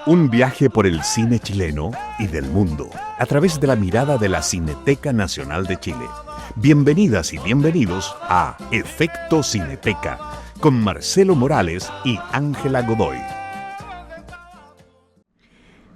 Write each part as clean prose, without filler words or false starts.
Un viaje por el cine chileno y del mundo, a través de la mirada de la Cineteca Nacional de Chile. Bienvenidas y bienvenidos a Efecto Cineteca, con Marcelo Morales y Ángela Godoy.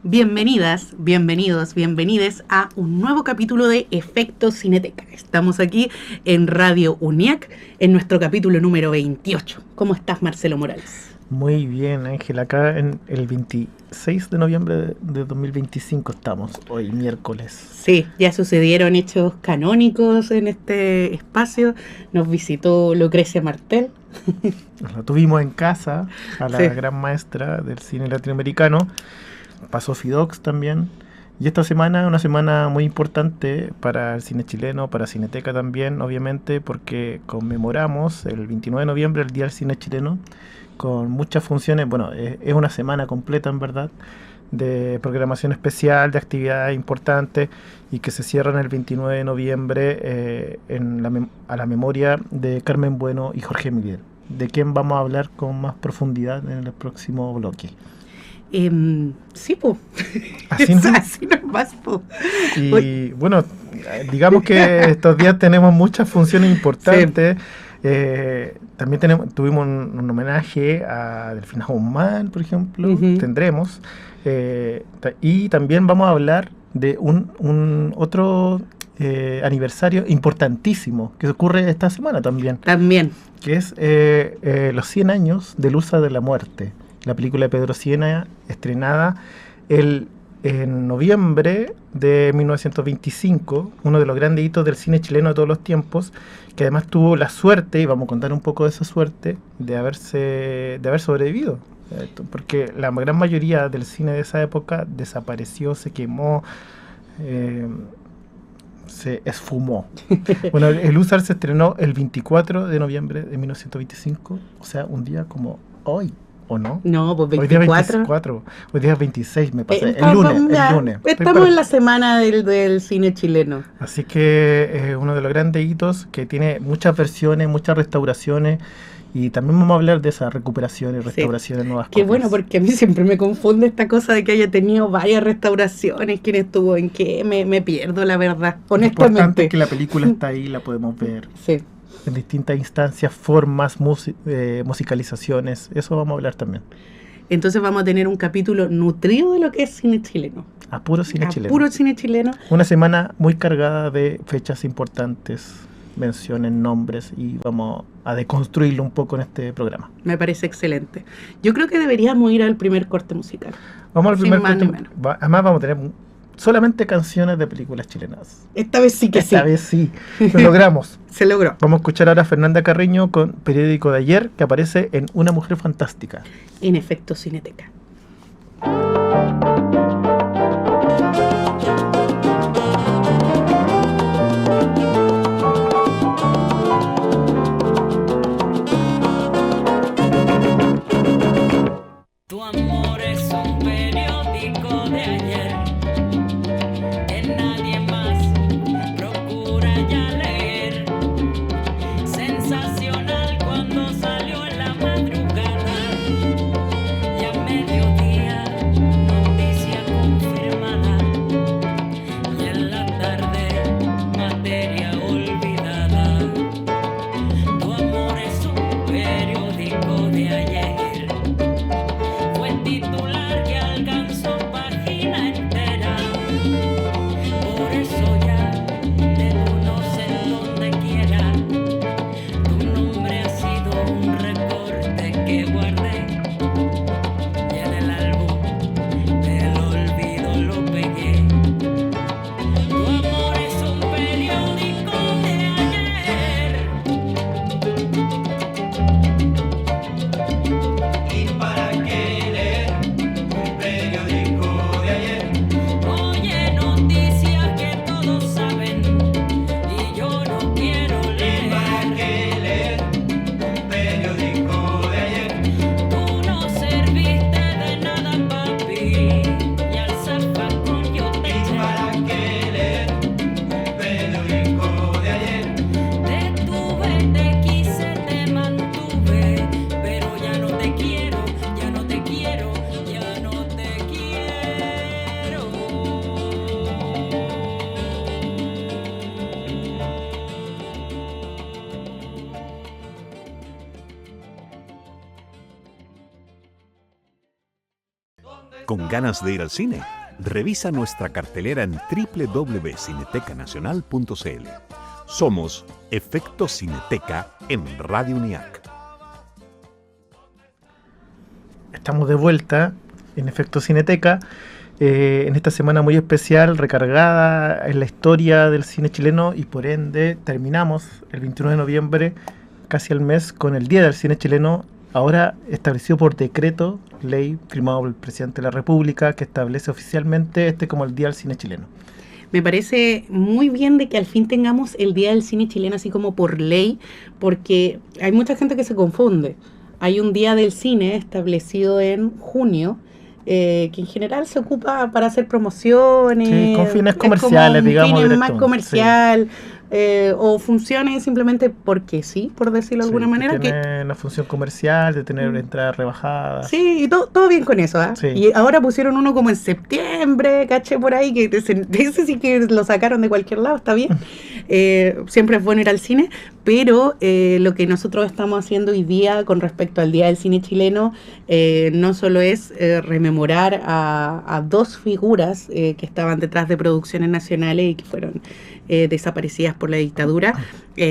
Bienvenidas, bienvenidos, bienvenides a un nuevo capítulo de Efecto Cineteca. Estamos aquí en Radio UNIAC, en nuestro capítulo número 28. ¿Cómo estás, Marcelo Morales? Muy bien, Ángel. Acá en el 26 de noviembre de 2025 estamos, hoy miércoles. Sí, ya sucedieron hechos canónicos en este espacio. Nos visitó Lucrecia Martel. La tuvimos en casa, a la gran maestra del cine latinoamericano. Pasó Fidox también. Y esta semana es una semana muy importante para el cine chileno, para Cineteca también, obviamente, porque conmemoramos el 29 de noviembre, el Día del Cine Chileno, con muchas funciones. Bueno, es una semana completa, en verdad, de programación especial, de actividades importantes, y que se cierran el 29 de noviembre a la memoria de Carmen Bueno y Jorge Miguel, de quien vamos a hablar con más profundidad en el próximo bloque. Sí, po. Así no más, po. Y bueno, digamos que estos días tenemos muchas funciones importantes. También tuvimos un homenaje a Delfina Guzmán, por ejemplo. Tendremos. Y también vamos a hablar de un otro aniversario importantísimo que ocurre esta semana también. Que es los 100 años de Luza de la Muerte. La película de Pedro Sienna, estrenada en noviembre de 1925, uno de los grandes hitos del cine chileno de todos los tiempos, que además tuvo la suerte, y vamos a contar un poco de esa suerte, de haber sobrevivido. Porque la gran mayoría del cine de esa época desapareció, se quemó, se esfumó. Bueno, el Húsar se estrenó el 24 de noviembre de 1925, o sea, un día como hoy. ¿O no? No, pues 24. Hoy día 24, hoy día 26 me pasé. El lunes. Estamos en la semana del cine chileno. Así que es uno de los grandes hitos que tiene muchas versiones, muchas restauraciones, y también vamos a hablar de esas recuperaciones, restauraciones, nuevas cosas. Qué bueno, porque a mí siempre me confunde esta cosa de que haya tenido varias restauraciones, quién estuvo en qué, me pierdo la verdad, honestamente. Lo importante es que la película está ahí, la podemos ver. Sí. En distintas instancias, formas, musicalizaciones, eso vamos a hablar también. Entonces vamos a tener un capítulo nutrido de lo que es cine chileno. A puro cine chileno. Puro cine chileno. Una semana muy cargada de fechas importantes, menciones, nombres, y vamos a deconstruirlo un poco en este programa. Me parece excelente. Yo creo que deberíamos ir al primer corte musical. Vamos al primer corte. Además vamos a tener solamente canciones de películas chilenas. Esta vez sí que Esta vez sí. Lo logramos. Se logró. Vamos a escuchar ahora a Fernanda Carreño con Periódico de Ayer, que aparece en Una Mujer Fantástica. En Efecto Cineteca. Tu amor es un periódico de ayer. Nadie más procura ya leer. Sensacional cuando salió en la madrugada, y a mediodía noticia confirmada, y en la tarde materia olvidada. Tu amor es un periódico de ayer. Fue titular que alcanzó página entera. ¿Con ganas de ir al cine? Revisa nuestra cartelera en www.cinetecanacional.cl. Somos Efecto Cineteca en Radio UNIAC. Estamos de vuelta en Efecto Cineteca, en esta semana muy especial, recargada en la historia del cine chileno, y por ende terminamos el 21 de noviembre, casi al mes, con el Día del Cine Chileno, ahora establecido por decreto, ley firmado por el presidente de la República, que establece oficialmente como el Día del Cine Chileno. Me parece muy bien de que al fin tengamos el Día del Cine Chileno así como por ley, porque hay mucha gente que se confunde. Hay un Día del Cine establecido en junio, que en general se ocupa para hacer promociones. Sí, con fines comerciales, digamos. Fines más comercial, o funciones simplemente porque sí, por decirlo de alguna manera. Tiene una función comercial, de tener entradas rebajadas. Sí, y todo bien con eso, ¿eh? Sí. Y ahora pusieron uno como en septiembre, caché por ahí, que ese sí que lo sacaron de cualquier lado, está bien. Siempre es bueno ir al cine, pero lo que nosotros estamos haciendo hoy día con respecto al Día del Cine Chileno no solo es rememorar a dos figuras que estaban detrás de producciones nacionales y que fueron desaparecidas por la dictadura,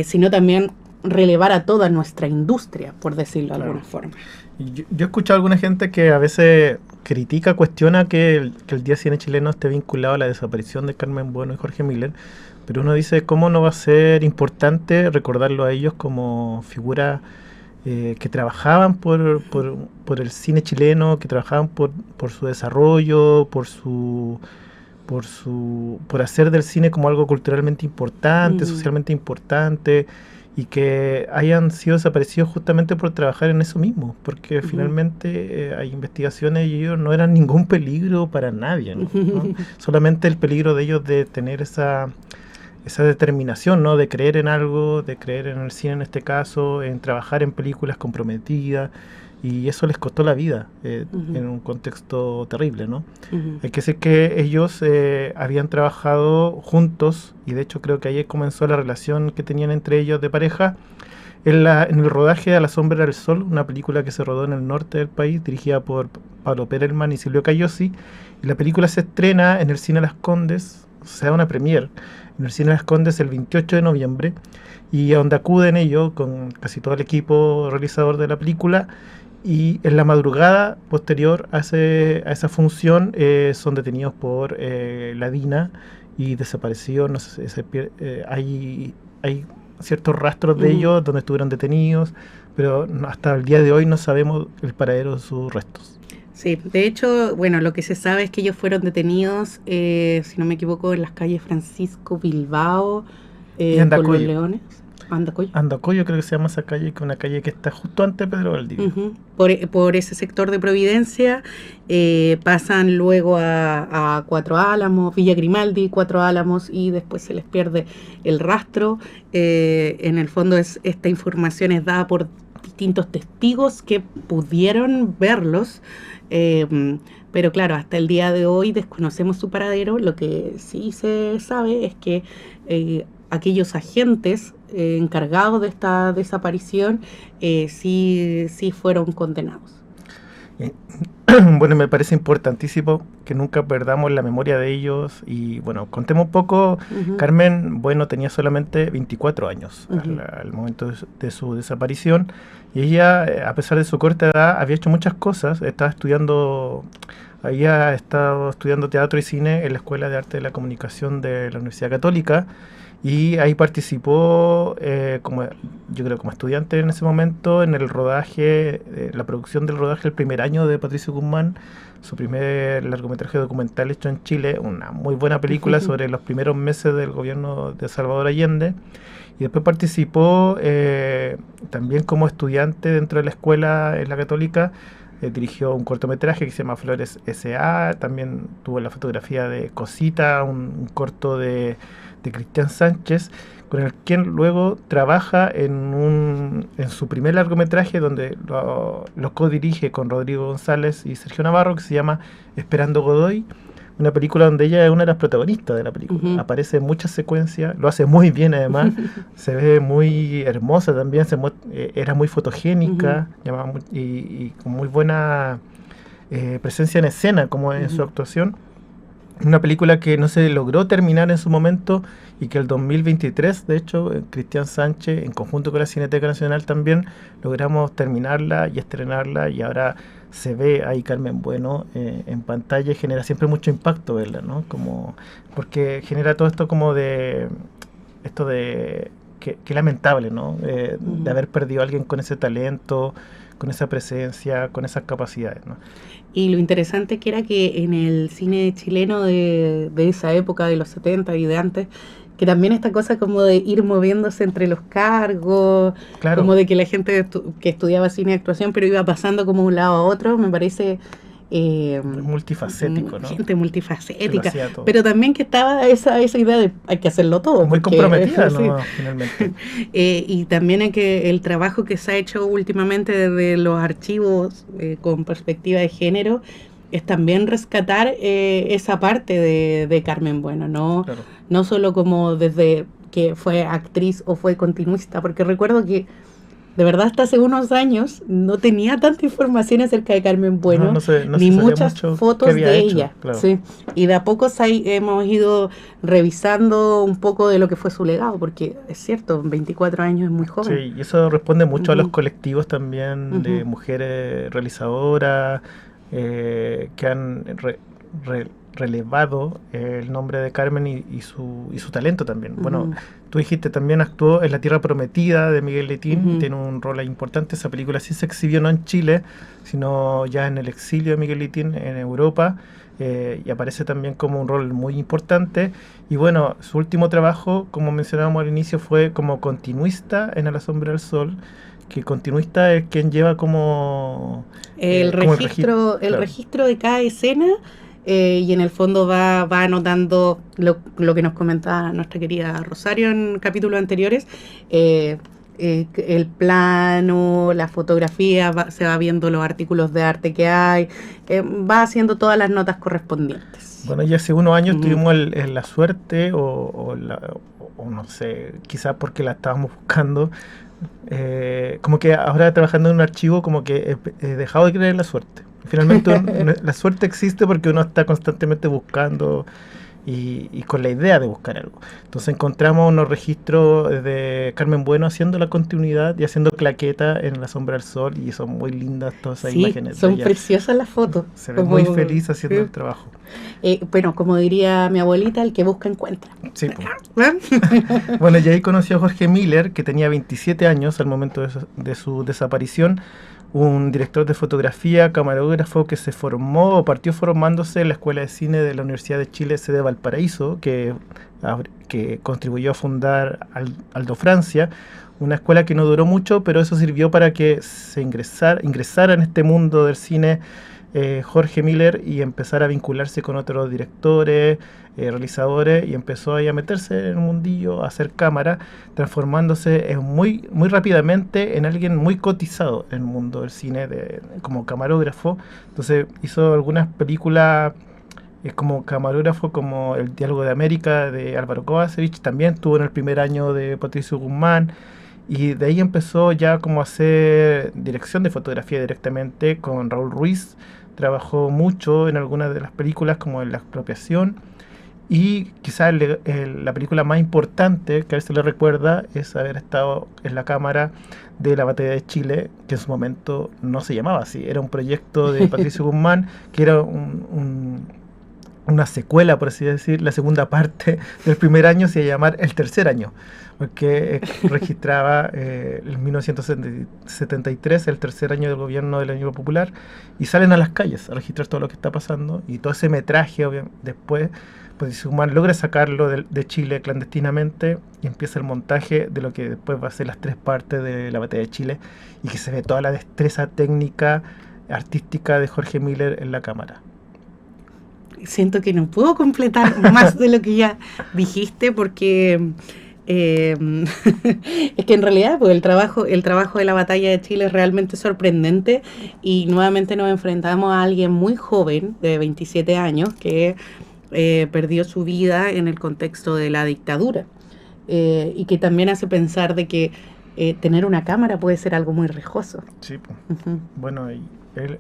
sino también relevar a toda nuestra industria, por decirlo de alguna forma. Yo he escuchado a alguna gente que a veces critica, cuestiona que el Día Cine Chileno esté vinculado a la desaparición de Carmen Bueno y Jorge Miller, pero uno dice, ¿cómo no va a ser importante recordarlo a ellos como figuras que trabajaban por el cine chileno, que trabajaban por su desarrollo, por hacer del cine como algo culturalmente importante, socialmente importante, y que hayan sido desaparecidos justamente por trabajar en eso mismo, porque finalmente hay investigaciones y ellos no eran ningún peligro para nadie, ¿no? Solamente el peligro de ellos de tener esa determinación, ¿no? De creer en algo, de creer en el cine en este caso, en trabajar en películas comprometidas, y eso les costó la vida en un contexto terrible, ¿no? Hay que decir que ellos habían trabajado juntos, y de hecho creo que ahí comenzó la relación que tenían entre ellos de pareja, en el rodaje de A la sombra del sol, una película que se rodó en el norte del país, dirigida por Pablo Perelman y Silvio Cayosi, y la película se estrena en el Cine Las Condes, o sea, una premier, en el Cine Las Condes el 28 de noviembre, y a donde acuden ellos con casi todo el equipo realizador de la película, y en la madrugada posterior a esa función son detenidos por la DINA y desaparecidos. No sé, hay ciertos rastros de ellos donde estuvieron detenidos, pero hasta el día de hoy no sabemos el paradero de sus restos. Sí, de hecho, bueno, lo que se sabe es que ellos fueron detenidos, si no me equivoco, en las calles Francisco Bilbao, con los Leones. Andacoyo creo que se llama esa calle, que es una calle que está justo antes de Pedro Valdivia. Por ese sector de Providencia, pasan luego a Cuatro Álamos, Villa Grimaldi, Cuatro Álamos, y después se les pierde el rastro. En el fondo esta información es dada por distintos testigos que pudieron verlos, pero claro, hasta el día de hoy desconocemos su paradero. Lo que sí se sabe es que aquellos agentes encargados de esta desaparición sí fueron condenados. Bueno, me parece importantísimo que nunca perdamos la memoria de ellos. Y bueno, contemos un poco. Carmen Bueno tenía solamente 24 años al momento de su desaparición, y ella, a pesar de su corta edad, había hecho muchas cosas. Había estado estudiando teatro y cine en la Escuela de Arte de la Comunicación de la Universidad Católica, y ahí participó como estudiante en ese momento en el rodaje, la producción del rodaje el primer año de Patricio Guzmán, su primer largometraje documental hecho en Chile, una muy buena película sobre los primeros meses del gobierno de Salvador Allende. Y después participó también como estudiante dentro de la escuela en la Católica. Dirigió un cortometraje que se llama Flores S.A. También tuvo la fotografía de Cosita, un corto de Cristian Sánchez, con el quien luego trabaja en su primer largometraje, donde lo co-dirige con Rodrigo González y Sergio Navarro, que se llama Esperando Godoy, una película donde ella es una de las protagonistas de la película. Aparece en muchas secuencias, lo hace muy bien además, se ve muy hermosa también, era muy fotogénica, y con muy buena presencia en escena como en su actuación. Una película que no se logró terminar en su momento y que el 2023, de hecho, Cristian Sánchez, en conjunto con la Cineteca Nacional también, logramos terminarla y estrenarla, y ahora se ve ahí Carmen Bueno en pantalla, y genera siempre mucho impacto verla, ¿no? Como, porque genera todo esto como de... Esto de... Qué lamentable, ¿no? De haber perdido a alguien con ese talento, con esa presencia, con esas capacidades, ¿no? Y lo interesante que era que en el cine chileno de esa época, de los 70 y de antes, que también esta cosa como de ir moviéndose entre los cargos, Claro. como de que la gente que estudiaba cine y actuación, pero iba pasando como de un lado a otro, me parece... multifacético, ¿no? Gente Que lo multifacética, hacía todo. pero también que estaba esa idea de hay que hacerlo todo. Muy porque, comprometida, sí. ¿no? Finalmente. Y también en que el trabajo que se ha hecho últimamente desde los archivos con perspectiva de género es también rescatar esa parte de Carmen Bueno, ¿no? Claro. No solo como desde que fue actriz o fue continuista, porque recuerdo que de verdad hasta hace unos años no tenía tanta información acerca de Carmen Bueno, No se ni sabía muchas mucho fotos qué había de hecho, ella. claro. Sí. Y de a poco hemos ido revisando un poco de lo que fue su legado, porque es cierto, 24 años es muy joven. Sí, y eso responde mucho a los Ujú. colectivos también de Ujú. mujeres realizadoras que han relevado el nombre de Carmen y su talento también. Bueno, Ujú. tú dijiste también actuó en La Tierra Prometida de Miguel Letín, Ujú. tiene un rol ahí importante. Esa película sí se exhibió no en Chile, sino ya en el exilio de Miguel Letín en Europa, y aparece también como un rol muy importante. Y bueno, su último trabajo, como mencionábamos al inicio, fue como continuista en A la Sombra del Sol, que continuista es quien lleva como El como registro, el claro. registro de cada escena, y en el fondo va anotando lo que nos comentaba nuestra querida Rosario en capítulos anteriores, el plano, la fotografía, se va viendo los artículos de arte que hay, va haciendo todas las notas correspondientes. Bueno, ya hace unos años Ujú. tuvimos la suerte, o no sé, quizás porque la estábamos buscando, como que ahora trabajando en un archivo, como que he dejado de creer en la suerte. Finalmente la suerte existe porque uno está constantemente buscando y con la idea de buscar algo. Entonces encontramos unos registros de Carmen Bueno haciendo la continuidad y haciendo claqueta en La Sombra del Sol, y son muy lindas todas esas Sí, imágenes de son ella. preciosas las fotos. Se ve muy feliz haciendo sí. el trabajo. Bueno, como diría mi abuelita, el que busca encuentra. Sí, pues. ¿Ah? Bueno, y ahí conoció a Jorge Miller, que tenía 27 años al momento de su desaparición, un director de fotografía, camarógrafo que se formó o partió formándose en la Escuela de Cine de la Universidad de Chile, sede Valparaíso, que contribuyó a fundar Aldo Francia, una escuela que no duró mucho, pero eso sirvió para que se ingresara en este mundo del cine Jorge Miller, y empezar a vincularse con otros directores, realizadores, y empezó ahí a meterse en el mundillo, a hacer cámara, transformándose muy, muy rápidamente en alguien muy cotizado en el mundo del cine como camarógrafo. Entonces hizo algunas películas como camarógrafo, como El Diálogo de América de Álvaro Kovacevic, también estuvo en el primer año de Patricio Guzmán. Y de ahí empezó ya como a hacer dirección de fotografía directamente con Raúl Ruiz. Trabajó mucho en algunas de las películas, como en La Expropiación. Y quizás la película más importante que a veces le recuerda es haber estado en la cámara de La Batalla de Chile, que en su momento no se llamaba así. Era un proyecto de Patricio Guzmán, que era una secuela, por así decir. La segunda parte del primer año se iba a llamar El Tercer Año, porque registraba el 1973, el tercer año del gobierno de la Unión Popular, y salen a las calles a registrar todo lo que está pasando, y todo ese metraje después, pues Guzmán logra sacarlo de Chile clandestinamente, y empieza el montaje de lo que después va a ser las tres partes de La Batalla de Chile, y que se ve toda la destreza técnica, artística de Jorge Miller en la cámara. Siento que no puedo completar más de lo que ya dijiste, porque es que en realidad pues, el trabajo de La Batalla de Chile es realmente sorprendente, y nuevamente nos enfrentamos a alguien muy joven, de 27 años, que perdió su vida en el contexto de la dictadura, y que también hace pensar de que tener una cámara puede ser algo muy riesgoso. Sí, pues. Ujú. Bueno, y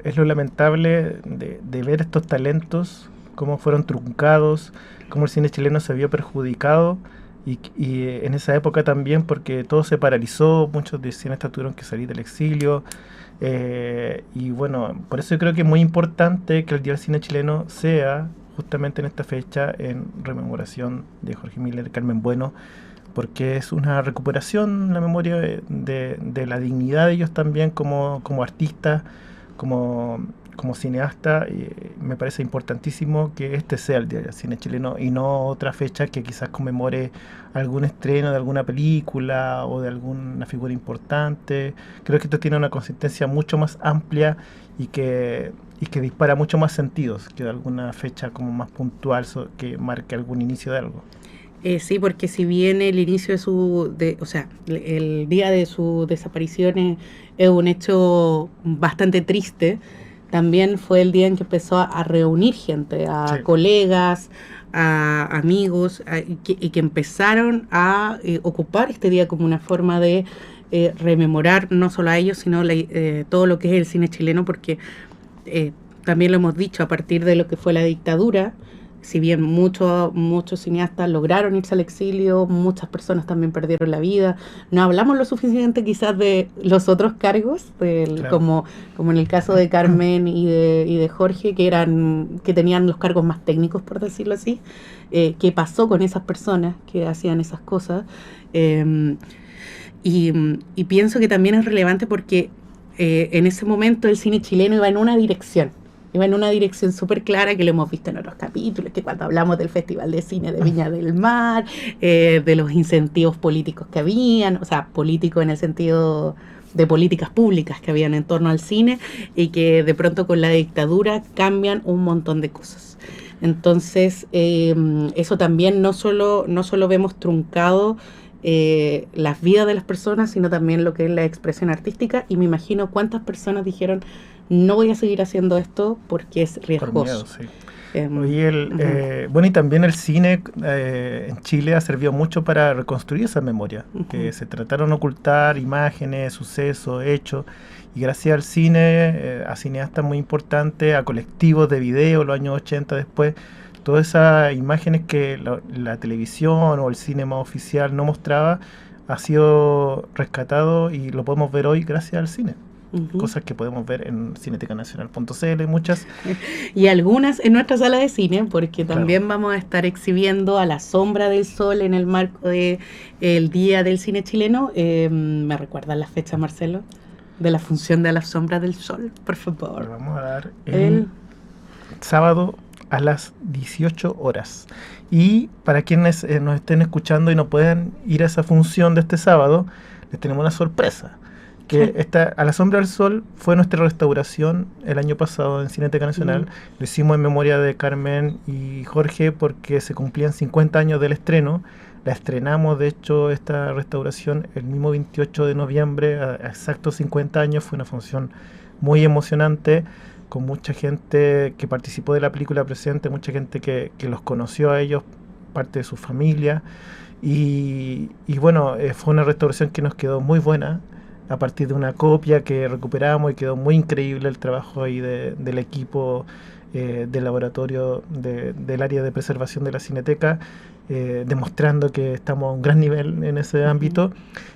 es lo lamentable de ver estos talentos, cómo fueron truncados, cómo el cine chileno se vio perjudicado y en esa época también porque todo se paralizó, muchos de cineastas tuvieron que salir del exilio. Y bueno, por eso yo creo que es muy importante que el Día del Cine Chileno sea justamente en esta fecha en rememoración de Jorge Miller y Carmen Bueno, porque es una recuperación la memoria de la dignidad de ellos también como artistas, como cineasta. Y me parece importantísimo que este sea el Día del Cine Chileno y no otra fecha que quizás conmemore algún estreno de alguna película o de alguna figura importante. Creo que esto tiene una consistencia mucho más amplia y que dispara mucho más sentidos que alguna fecha como más puntual que marque algún inicio de algo. Sí, porque si bien el inicio o sea, el día de su desaparición es un hecho bastante triste, también fue el día en que empezó a reunir gente, a Sí. colegas, a amigos, y que empezaron a ocupar este día como una forma de rememorar no solo a ellos, sino todo lo que es el cine chileno, porque también lo hemos dicho, a partir de lo que fue la dictadura, si bien muchos cineastas lograron irse al exilio, muchas personas también perdieron la vida. No hablamos lo suficiente quizás de los otros cargos, Claro. como en el caso de Carmen y de Jorge, que tenían los cargos más técnicos, por decirlo así. ¿Qué pasó con esas personas que hacían esas cosas? Y pienso que también es relevante porque en ese momento el cine chileno iba en una dirección. Iba en una dirección súper clara, que lo hemos visto en otros capítulos, que cuando hablamos del Festival de Cine de Viña del Mar, de los incentivos políticos que habían, o sea, políticos en el sentido de políticas públicas que habían en torno al cine, y que de pronto con la dictadura cambian un montón de cosas. Entonces, eso también no solo vemos truncado las vidas de las personas, sino también lo que es la expresión artística, y me imagino cuántas personas dijeron, no voy a seguir haciendo esto porque es Por riesgoso. miedo, sí. Em, Oye, bueno, y también el cine en Chile ha servido mucho para reconstruir esa memoria, que se trataron de ocultar imágenes, sucesos, hechos, y gracias al cine, a cineastas muy importantes, a colectivos de video, los años 80 después, todas esas imágenes que la televisión o el cine más oficial no mostraba, ha sido rescatado y lo podemos ver hoy gracias al cine. Cosas que podemos ver en cinetecanacional.cl, muchas. Y algunas en nuestra sala de cine, porque Claro. también vamos a estar exhibiendo A la sombra del sol en el marco de el Día del Cine Chileno. ¿Me recuerdan las fechas, Marcelo? De la función de A la sombra del sol, por Lo favor. vamos a dar El el sábado a las 18 horas. Y para quienes nos estén escuchando y no puedan ir a esa función de este sábado, les tenemos una sorpresa. Que A la sombra del sol fue nuestra restauración el año pasado en Cineteca Nacional. Lo hicimos en memoria de Carmen y Jorge porque se cumplían 50 años del estreno. La estrenamos, de hecho, esta restauración el mismo 28 de noviembre, a exactos 50 años. Fue una función muy emocionante, con mucha gente que participó de la película presente, mucha gente que los conoció a ellos, parte de su familia. Y bueno, fue una restauración que nos quedó muy buena, a partir de una copia que recuperamos, y quedó muy increíble el trabajo ahí del equipo del laboratorio del área de preservación de la Cineteca, demostrando que estamos a un gran nivel en ese ámbito.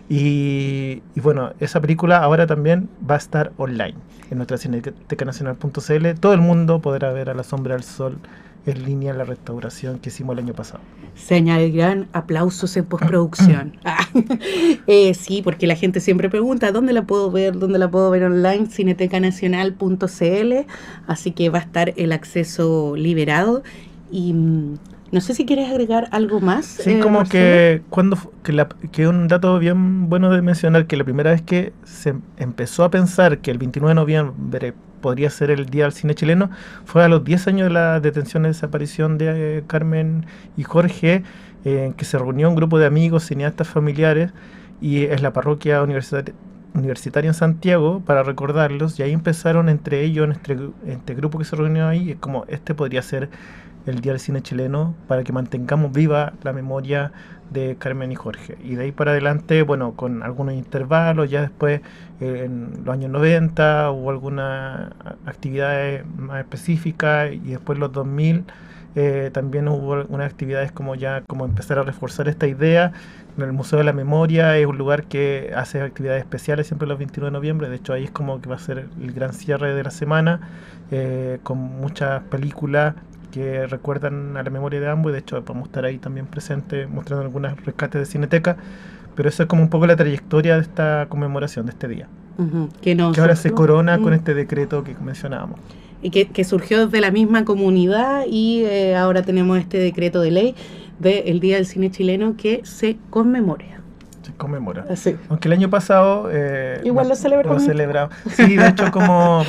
Y bueno, esa película ahora también va a estar online en nuestra cinetecanacional.cl. Todo el mundo podrá ver A la sombra del sol en línea en la restauración que hicimos el año pasado. Se añadirán aplausos en postproducción. Sí, porque la gente siempre pregunta, ¿dónde la puedo ver? ¿Dónde la puedo ver online? Cinetecanacional.cl. Así que va a estar el acceso liberado. Y no sé si quieres agregar algo más. Sí, como Marcelo. que un dato bien bueno de mencionar, que la primera vez que se empezó a pensar que el 29 de noviembre podría ser el Día del Cine Chileno fue a los 10 años de la detención y desaparición de Carmen y Jorge, en que se reunió un grupo de amigos, cineastas familiares, y es la parroquia universitaria en Santiago para recordarlos, y ahí empezaron entre ellos, este grupo que se reunió ahí, es como este podría ser el Día del Cine Chileno para que mantengamos viva la memoria de Carmen y Jorge. Y de ahí para adelante, bueno, con algunos intervalos, ya después en los años 90 hubo algunas actividades más específicas, y después en los 2000 también hubo algunas actividades como empezar a reforzar esta idea. En el Museo de la Memoria es un lugar que hace actividades especiales siempre los 29 de noviembre, de hecho ahí es como que va a ser el gran cierre de la semana, con muchas películas que recuerdan a la memoria de ambos, y de hecho vamos a estar ahí también presentes mostrando algunos rescates de Cineteca, pero eso es como un poco la trayectoria de esta conmemoración de este día, que ahora se corona con este decreto que mencionábamos. Y que surgió desde la misma comunidad, y ahora tenemos este decreto de ley del Día del Cine Chileno que se conmemora. Se conmemora. Así. Aunque el año pasado... igual lo celebramos. Sí, de hecho como...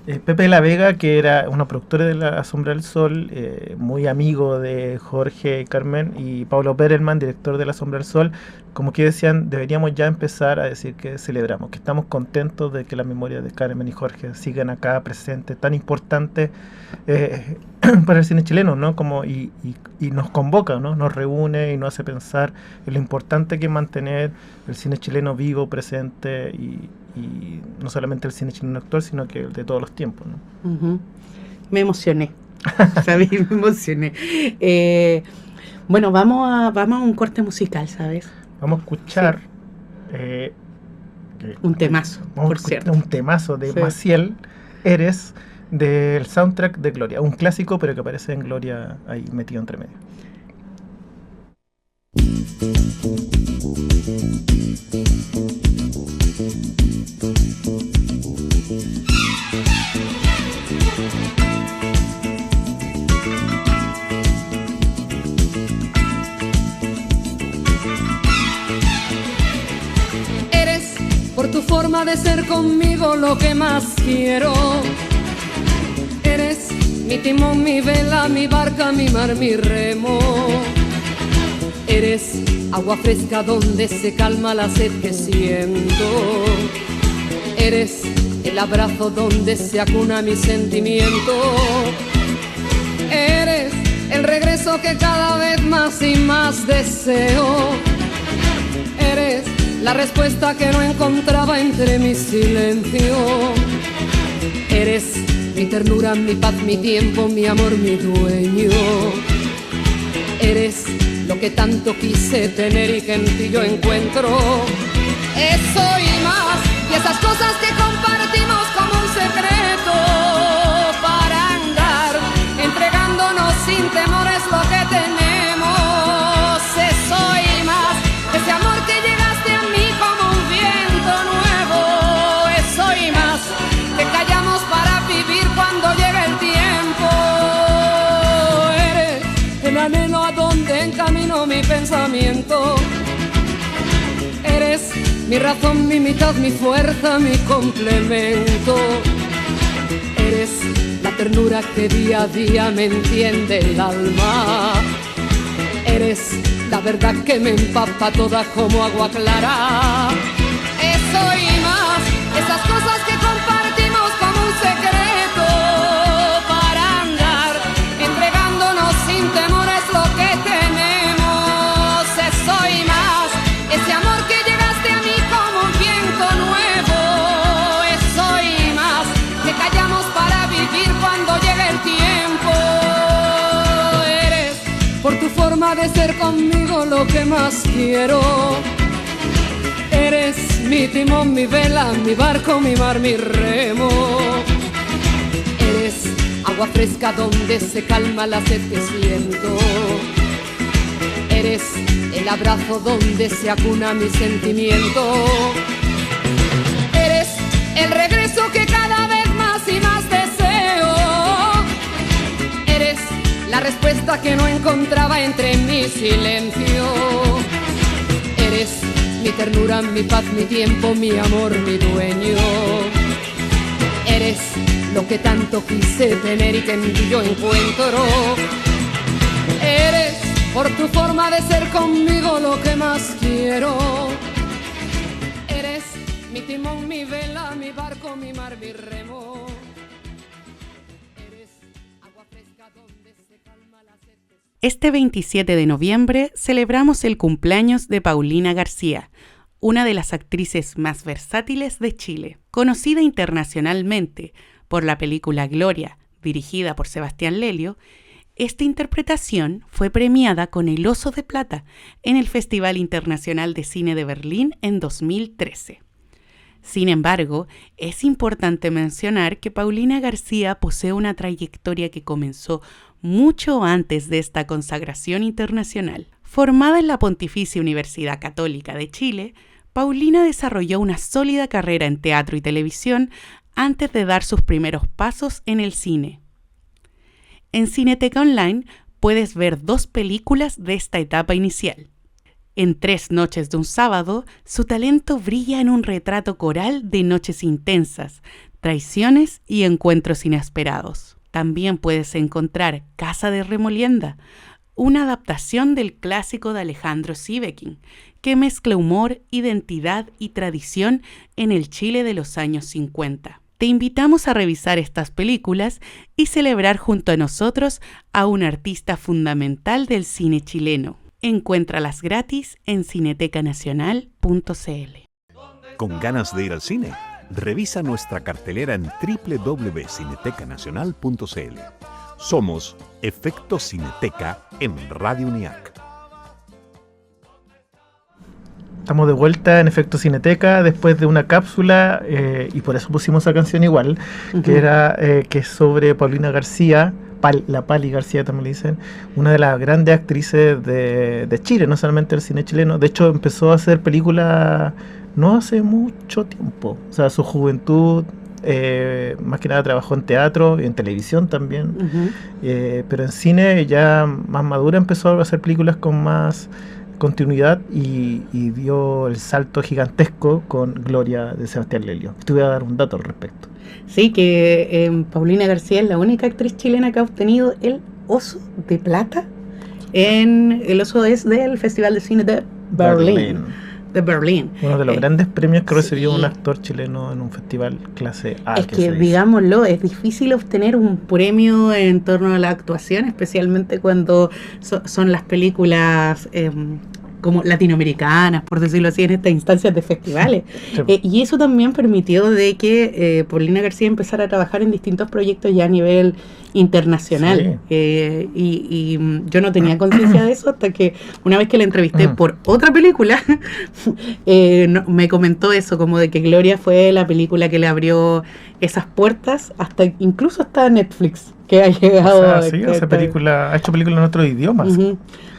Pepe de la Vega, que era una productora de La Sombra del Sol, muy amigo de Jorge y Carmen, y Pablo Perelman, director de La Sombra del Sol, como que decían, deberíamos ya empezar a decir que celebramos, que estamos contentos de que la memoria de Carmen y Jorge sigan acá presentes, tan importante para el cine chileno, ¿no? Y nos convoca, ¿no? Nos reúne y nos hace pensar en lo importante que es mantener el cine chileno vivo, presente, y no solamente el cine chileno actual, sino que el de todos los tiempos, ¿no? Me emocioné, ¿sabes? Me emocioné. Bueno, vamos a un corte musical, ¿sabes? Vamos a escuchar un temazo, por cierto. Un temazo de Maciel, Eres, del soundtrack de Gloria, un clásico, pero que aparece en Gloria ahí metido entre medio. Eres, por tu forma de ser conmigo, lo que más quiero. Eres mi timón, mi vela, mi barca, mi mar, mi remo. Eres agua fresca donde se calma la sed que siento. Eres el abrazo donde se acuna mi sentimiento. Eres el regreso que cada vez más y más deseo. Eres la respuesta que no encontraba entre mi silencio. Eres mi ternura, mi paz, mi tiempo, mi amor, mi dueño. Eres lo que tanto quise tener y que en ti yo encuentro. Eso y más, y esas cosas que compartimos como un secreto, para andar entregándonos sin temores lo que tenemos. Eso y más, ese amor que llegaste a mí como un viento nuevo. Eso y más, que callamos para vivir cuando llegue el tiempo. Eres el anhelo a donde encamino mi pensamiento. Eres mi razón, mi mitad, mi fuerza, mi complemento. Eres la ternura que día a día me entiende el alma. Eres la verdad que me empapa toda como agua clara. Eso y más, esas cosas que compartimos como un secreto, para andar entregándonos sin temores lo que tenemos. Eso y más, ese amor que llegaste a mí como un viento nuevo. Eso y más, que callamos para vivir cuando llegue el tiempo. Eres, por tu forma de ser conmigo, lo que más quiero. Eres mi timón, mi vela, mi barco, mi mar, mi remo. Eres agua fresca donde se calma la sed que siento. Eres el abrazo donde se acuna mi sentimiento. Eres el regreso que cada vez más y más deseo. Eres la respuesta que no encontraba entre mi silencio. Eres mi ternura, mi paz, mi tiempo, mi amor, mi dueño. Eres lo que tanto quise tener y que en ti yo encuentro. Eres, por tu forma de ser conmigo, lo que más quiero. Eres mi timón, mi vela, mi barco, mi mar, mi remo. Eres agua fresca donde se calma la sed. Este 27 de noviembre celebramos el cumpleaños de Paulina García, una de las actrices más versátiles de Chile. Conocida internacionalmente por la película Gloria, dirigida por Sebastián Lelio, esta interpretación fue premiada con el Oso de Plata en el Festival Internacional de Cine de Berlín en 2013. Sin embargo, es importante mencionar que Paulina García posee una trayectoria que comenzó mucho antes de esta consagración internacional. Formada en la Pontificia Universidad Católica de Chile, Paulina desarrolló una sólida carrera en teatro y televisión antes de dar sus primeros pasos en el cine. En Cineteca Online puedes ver 2 películas de esta etapa inicial. En 3 noches de un sábado, su talento brilla en un retrato coral de noches intensas, traiciones y encuentros inesperados. También puedes encontrar Casa de Remolienda, una adaptación del clásico de Alejandro Sieveking, que mezcla humor, identidad y tradición en el Chile de los años 50. Te invitamos a revisar estas películas y celebrar junto a nosotros a un artista fundamental del cine chileno. Encuéntralas gratis en cinetecanacional.cl. ¿Con ganas de ir al cine? Revisa nuestra cartelera en www.cinetecanacional.cl. Somos Efecto Cineteca en Radio UNIAC. Estamos de vuelta en Efecto Cineteca después de una cápsula, y por eso pusimos esa canción igual, que es sobre Paulina García, la Pali García también le dicen, una de las grandes actrices de Chile, no solamente del cine chileno. De hecho, empezó a hacer películas no hace mucho tiempo, o sea, su juventud, más que nada trabajó en teatro y en televisión también, pero en cine ya más madura empezó a hacer películas con más continuidad y dio el salto gigantesco con Gloria de Sebastián Lelio. Te voy a dar un dato al respecto. Sí, que Paulina García es la única actriz chilena que ha obtenido el Oso de Plata. El Oso es del Festival de Cine de Berlín. De Berlín. Uno de los grandes premios que recibió un actor chileno en un festival clase A. Es que digámoslo, es difícil obtener un premio en torno a la actuación, especialmente cuando son las películas como latinoamericanas, por decirlo así, en estas instancias de festivales. Sí. Y eso también permitió de que Paulina García empezara a trabajar en distintos proyectos ya a nivel internacional. Sí. Y yo no tenía conciencia de eso hasta que una vez que la entrevisté por otra película, me comentó eso, como de que Gloria fue la película que le abrió esas puertas, incluso hasta Netflix, que ha llegado. O sea, sí, ha hecho películas en otros idiomas.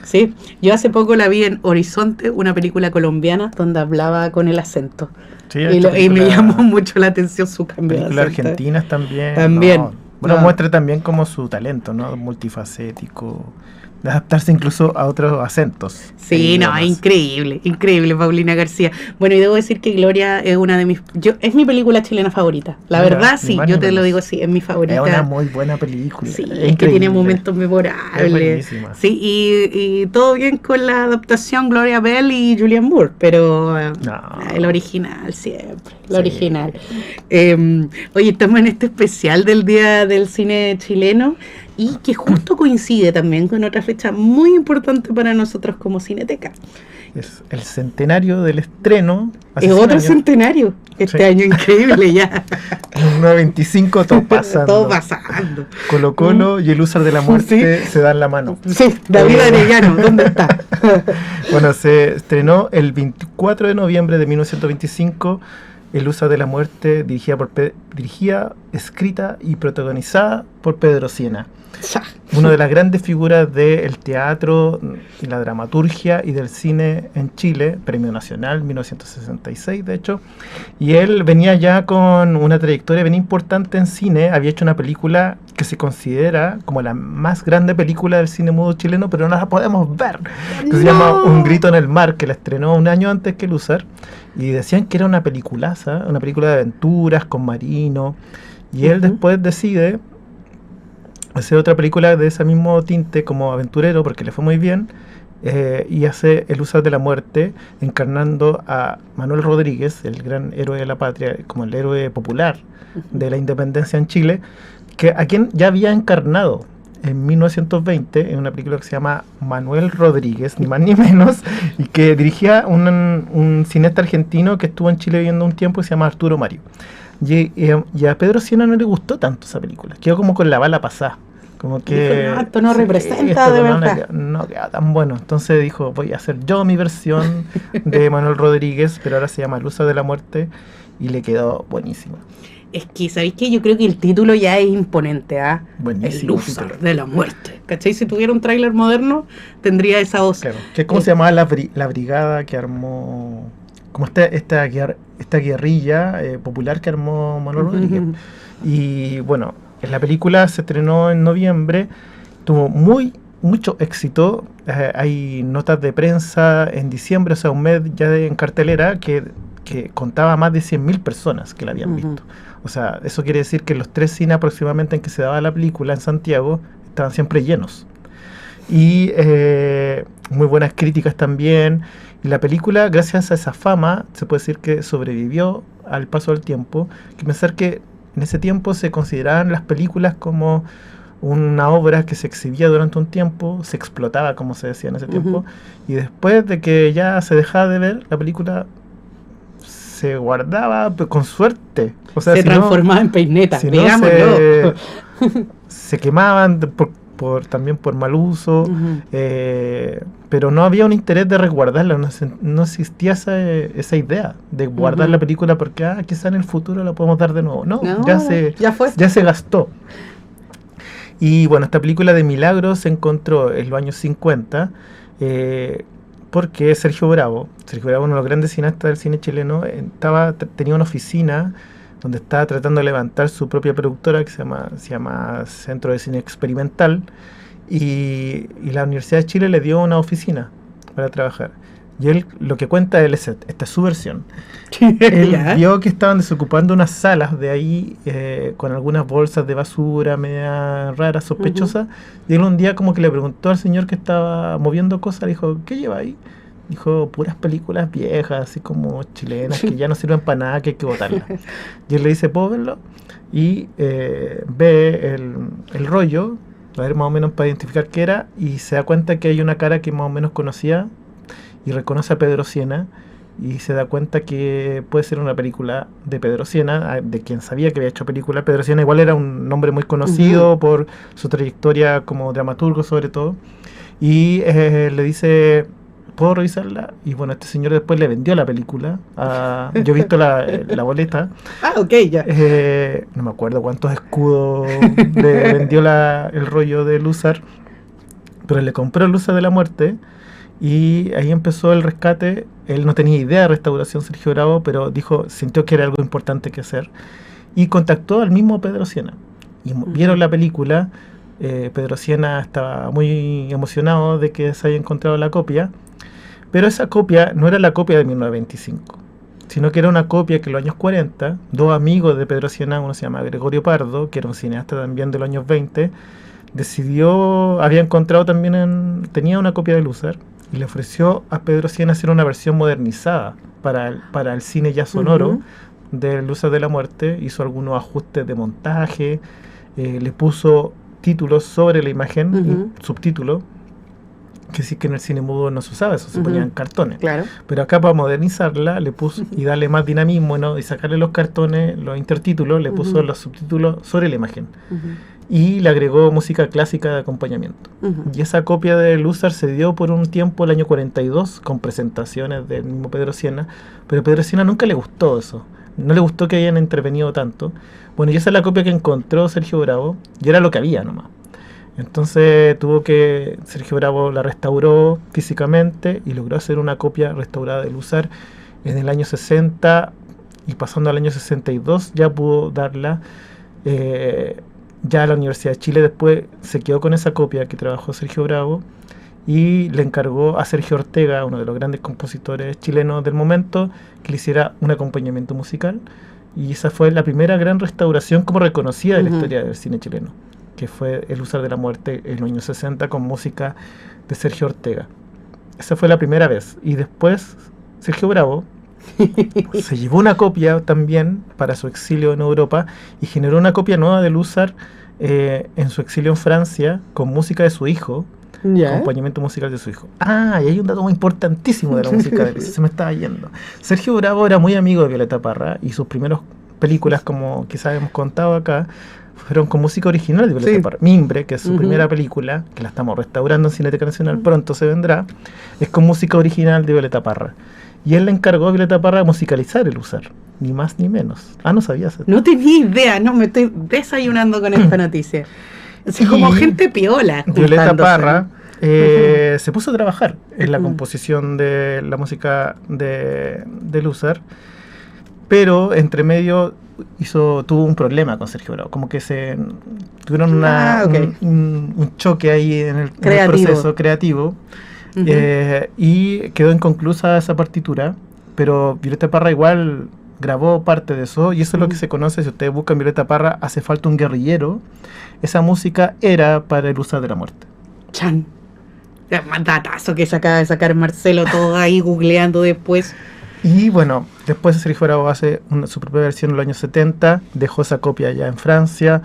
Sí, yo hace poco la vi en Horizonte, una película colombiana donde hablaba con el acento. Sí, y me llamó mucho la atención su cambio de acento. Películas argentinas también. Muestra también como su talento, ¿no? Multifacético, de adaptarse incluso a otros acentos. Sí, increíble Paulina García. Bueno, y debo decir que Gloria es una de es mi película chilena favorita. La verdad, sí, yo te lo digo así, es mi favorita. Es una muy buena película. Sí, es que tiene momentos memorables. Sí, y todo bien con la adaptación Gloria Bell y Julianne Moore, pero el original siempre, original. Oye, estamos en este especial del Día del Cine Chileno, y que justo coincide también con otra fecha muy importante para nosotros como Cineteca. Es el centenario del estreno. Es otro centenario este año, increíble ya. En 925 todo pasando. Colo Colo y el Húsar de la Muerte se dan la mano. Sí, David Arellano, ¿dónde está? Bueno, se estrenó el 24 de noviembre de 1925. El Húsar de la Muerte, dirigida, escrita y protagonizada por Pedro Sienna. Una de las grandes figuras del teatro, la dramaturgia y del cine en Chile, Premio Nacional 1966 de hecho, y él venía ya con una trayectoria bien importante en cine. Había hecho una película que se considera como la más grande película del cine mudo chileno, pero no la podemos ver, que se llama Un grito en el mar, que la estrenó un año antes que El Húsar, y decían que era una peliculaza, una película de aventuras con Marino, y él después decide hacer otra película de ese mismo tinte como aventurero, porque le fue muy bien, y hace El Húsar de la Muerte, encarnando a Manuel Rodríguez, el gran héroe de la patria, como el héroe popular de la independencia en Chile, a quien ya había encarnado en 1920 en una película que se llama Manuel Rodríguez, ni más ni menos, y que dirigía un cineasta argentino que estuvo en Chile viviendo un tiempo, que se llama Arturo Mario. Y a Pedro Sienna no le gustó tanto esa película, quedó como con la bala pasada. Como que dijo, no, esto no representa esto de no, verdad. no queda tan bueno. Entonces dijo, voy a hacer yo mi versión de Manuel Rodríguez, pero ahora se llama El Húsar de la Muerte, y le quedó buenísimo. Es que, ¿sabéis qué? Yo creo que el título ya es imponente, ¿ah? Buenísimo El Húsar título. de la Muerte. ¿Cachai? Si tuviera un tráiler moderno, tendría esa voz. Claro. ¿Cómo se llamaba la brigada que armó, como esta guerrilla popular que armó Manuel Rodríguez? Y bueno, en la película se estrenó en noviembre, tuvo mucho éxito. Hay notas de prensa en diciembre, o sea, un mes ya en cartelera, que contaba más de 100.000 personas que la habían visto. O sea, eso quiere decir que los 3 cines aproximadamente en que se daba la película en Santiago estaban siempre llenos. Y muy buenas críticas también. Y la película, gracias a esa fama, se puede decir que sobrevivió al paso del tiempo. Hay que pensar que en ese tiempo se consideraban las películas como una obra que se exhibía durante un tiempo, se explotaba, como se decía en ese tiempo, y después de que ya se dejaba de ver, la película se guardaba con suerte. O sea, se transformaba en peineta, si digámoslo. Se quemaban también por mal uso, pero no había un interés de resguardarla, no existía esa idea de guardar la película porque quizá en el futuro la podemos dar de nuevo. No, ya se gastó. Y bueno, esta película de milagro se encontró en los años 50, porque Sergio Bravo, uno de los grandes cineastas del cine chileno, tenía una oficina donde estaba tratando de levantar su propia productora que se llama Centro de Cine Experimental, y la Universidad de Chile le dio una oficina para trabajar. Y él, lo que cuenta él, esta es su versión. Él vio que estaban desocupando unas salas de ahí con algunas bolsas de basura media raras, sospechosas, y él un día como que le preguntó al señor que estaba moviendo cosas, le dijo, ¿qué lleva ahí? Dijo, puras películas viejas, así como chilenas, que ya no sirven para nada, que hay que botarlas. Y él le dice, ¿puedo verlo? Y ve el rollo, a ver más o menos para identificar qué era, y se da cuenta que hay una cara que más o menos conocía, y reconoce a Pedro Sienna, y se da cuenta que puede ser una película de Pedro Sienna, de quien sabía que había hecho película. Pedro Sienna igual era un nombre muy conocido por su trayectoria como dramaturgo sobre todo, y le dice, ¿puedo revisarla? Y bueno, este señor después le vendió la película. Yo he visto la boleta. Ok, ya. No me acuerdo cuántos escudos le vendió el rollo de Húsar, pero le compró el Húsar de la Muerte, y ahí empezó el rescate. Él no tenía idea de restauración, Sergio Bravo, pero sintió que era algo importante que hacer, y contactó al mismo Pedro Sienna. Y vieron la película. Pedro Sienna estaba muy emocionado de que se haya encontrado la copia, pero esa copia no era la copia de 1925, sino que era una copia que en los años 40, 2 amigos de Pedro Sienna, uno se llama Gregorio Pardo, que era un cineasta también de los años 20, había encontrado también, tenía una copia de Húsar, y le ofreció a Pedro Sienna hacer una versión modernizada para el cine ya sonoro de Húsar de la Muerte. Hizo algunos ajustes de montaje, le puso títulos sobre la imagen, subtítulos, que sí que en el cine mudo no se usaba eso, se ponían cartones. Claro. Pero acá, para modernizarla, le puso y darle más dinamismo, ¿no? Y sacarle los cartones, los intertítulos, le puso los subtítulos sobre la imagen. Y le agregó música clásica de acompañamiento. Y esa copia de Húsar se dio por un tiempo, el año 42, con presentaciones del mismo Pedro Sienna, pero a Pedro Sienna nunca le gustó eso. No le gustó que hayan intervenido tanto. Bueno, y esa es la copia que encontró Sergio Bravo, y era lo que había nomás. Entonces Sergio Bravo la restauró físicamente y logró hacer una copia restaurada del Húsar en el año 60, y pasando al año 62 ya pudo darla. Ya la Universidad de Chile después se quedó con esa copia que trabajó Sergio Bravo, y le encargó a Sergio Ortega, uno de los grandes compositores chilenos del momento, que le hiciera un acompañamiento musical, y esa fue la primera gran restauración como reconocida de la historia del cine chileno, que fue El Húsar de la Muerte en los años 60 con música de Sergio Ortega. esa fue la primera vez. Y después Sergio Bravo se llevó una copia también para su exilio en Europa y generó una copia nueva del Húsar en su exilio en Francia con música de su hijo, acompañamiento musical de su hijo. Y hay un dato muy importantísimo de la música de Luisa, se me estaba yendo. Sergio Bravo era muy amigo de Violeta Parra y sus primeras películas, como quizás hemos contado acá, fueron con música original de Violeta Parra. Mimbre, que es su primera película, que la estamos restaurando en Cineteca Nacional, pronto se vendrá, es con música original de Violeta Parra. Y él le encargó a Violeta Parra de musicalizar el Húsar, ni más ni menos. No sabías esto. No tenía idea, no, me estoy desayunando con esta noticia. Así como gente piola. Violeta Parra se puso a trabajar en la composición de la música del Húsar, pero entre medio tuvo un problema con Sergio Bravo, como que tuvieron un choque ahí en el proceso creativo. Y quedó inconclusa esa partitura, pero Violeta Parra igual grabó parte de eso, y eso es lo que se conoce. Si ustedes buscan Violeta Parra, hace falta un guerrillero. Esa música era para el Húsar de la Muerte. Chan. Datazo que se acaba de sacar Marcelo, todo ahí googleando después. Y bueno, después Sergio Bravo hace su propia versión en los años 70, dejó esa copia ya en Francia.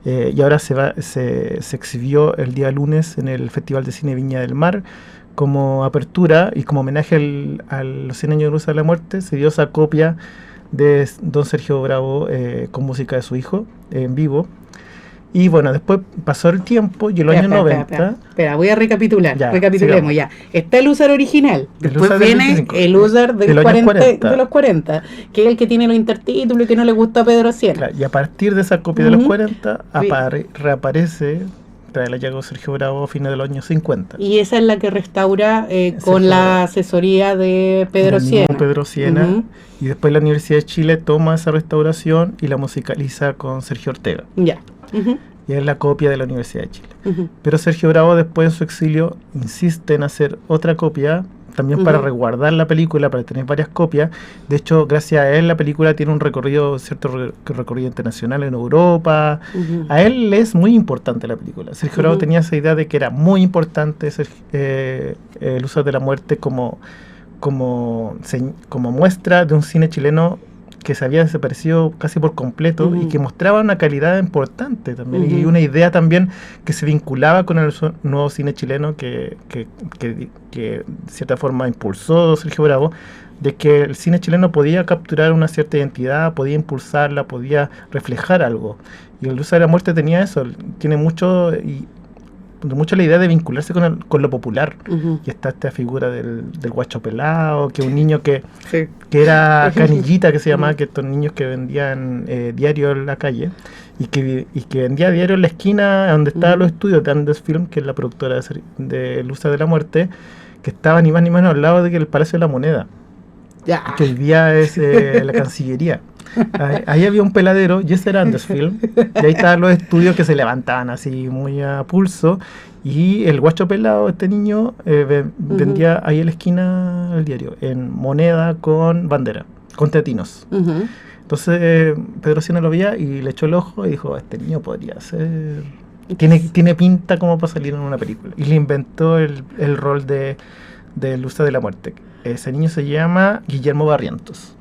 Y ahora se exhibió el día lunes en el Festival de Cine Viña del Mar como apertura y como homenaje a los 100 años de Húsar de la Muerte. Se dio esa copia de don Sergio Bravo con música de su hijo en vivo. Y bueno, después pasó el tiempo y en los años 90... Espera, voy a recapitular. Recapitulemos ya. Está el Húsar original, después Húsar viene 25, el Húsar de los 40, que es el que tiene los intertítulos y que no le gusta a Pedro Siena. Claro, y a partir de esa copia de los 40 reaparece Trae la llaga Sergio Bravo a fines de los años 50. Y esa es la que restaura con la asesoría de Pedro Siena. Pedro Siena. Y después la Universidad de Chile toma esa restauración y la musicaliza con Sergio Ortega. Ya. Y es la copia de la Universidad de Chile. Pero Sergio Bravo después en su exilio insiste en hacer otra copia, también para resguardar la película, para tener varias copias. De hecho, gracias a él la película tiene un recorrido, cierto recorrido internacional en Europa. A él es muy importante la película. Sergio Bravo tenía esa idea de que era muy importante el Húsar de la Muerte como muestra de un cine chileno que se había desaparecido casi por completo y que mostraba una calidad importante también y una idea también que se vinculaba con el nuevo cine chileno que de cierta forma impulsó Sergio Bravo, de que el cine chileno podía capturar una cierta identidad, podía impulsarla, podía reflejar algo. Y el Húsar de la Muerte tenía eso, tiene mucho la idea de vincularse con lo popular. Y está esta figura del guacho pelado, que un niño que era canillita, que se llamaba, que estos niños que vendían diario en la calle y que vendía diario en la esquina donde estaban los estudios de Andes Film, que es la productora de Húsar de la Muerte, que estaba ni más ni menos al lado del Palacio de la Moneda, que hoy día es la Cancillería. Ahí había un peladero y ese era Andesfield, y ahí estaban los estudios que se levantaban así muy a pulso, y el guacho pelado, este niño, vendía ahí en la esquina el diario, en moneda con bandera, con teatinos. Entonces Pedro Siena lo veía y le echó el ojo y dijo, este niño podría ser... Tiene pinta como para salir en una película. Y le inventó el rol de Húsar de la Muerte. Ese niño se llama Guillermo Barrientos.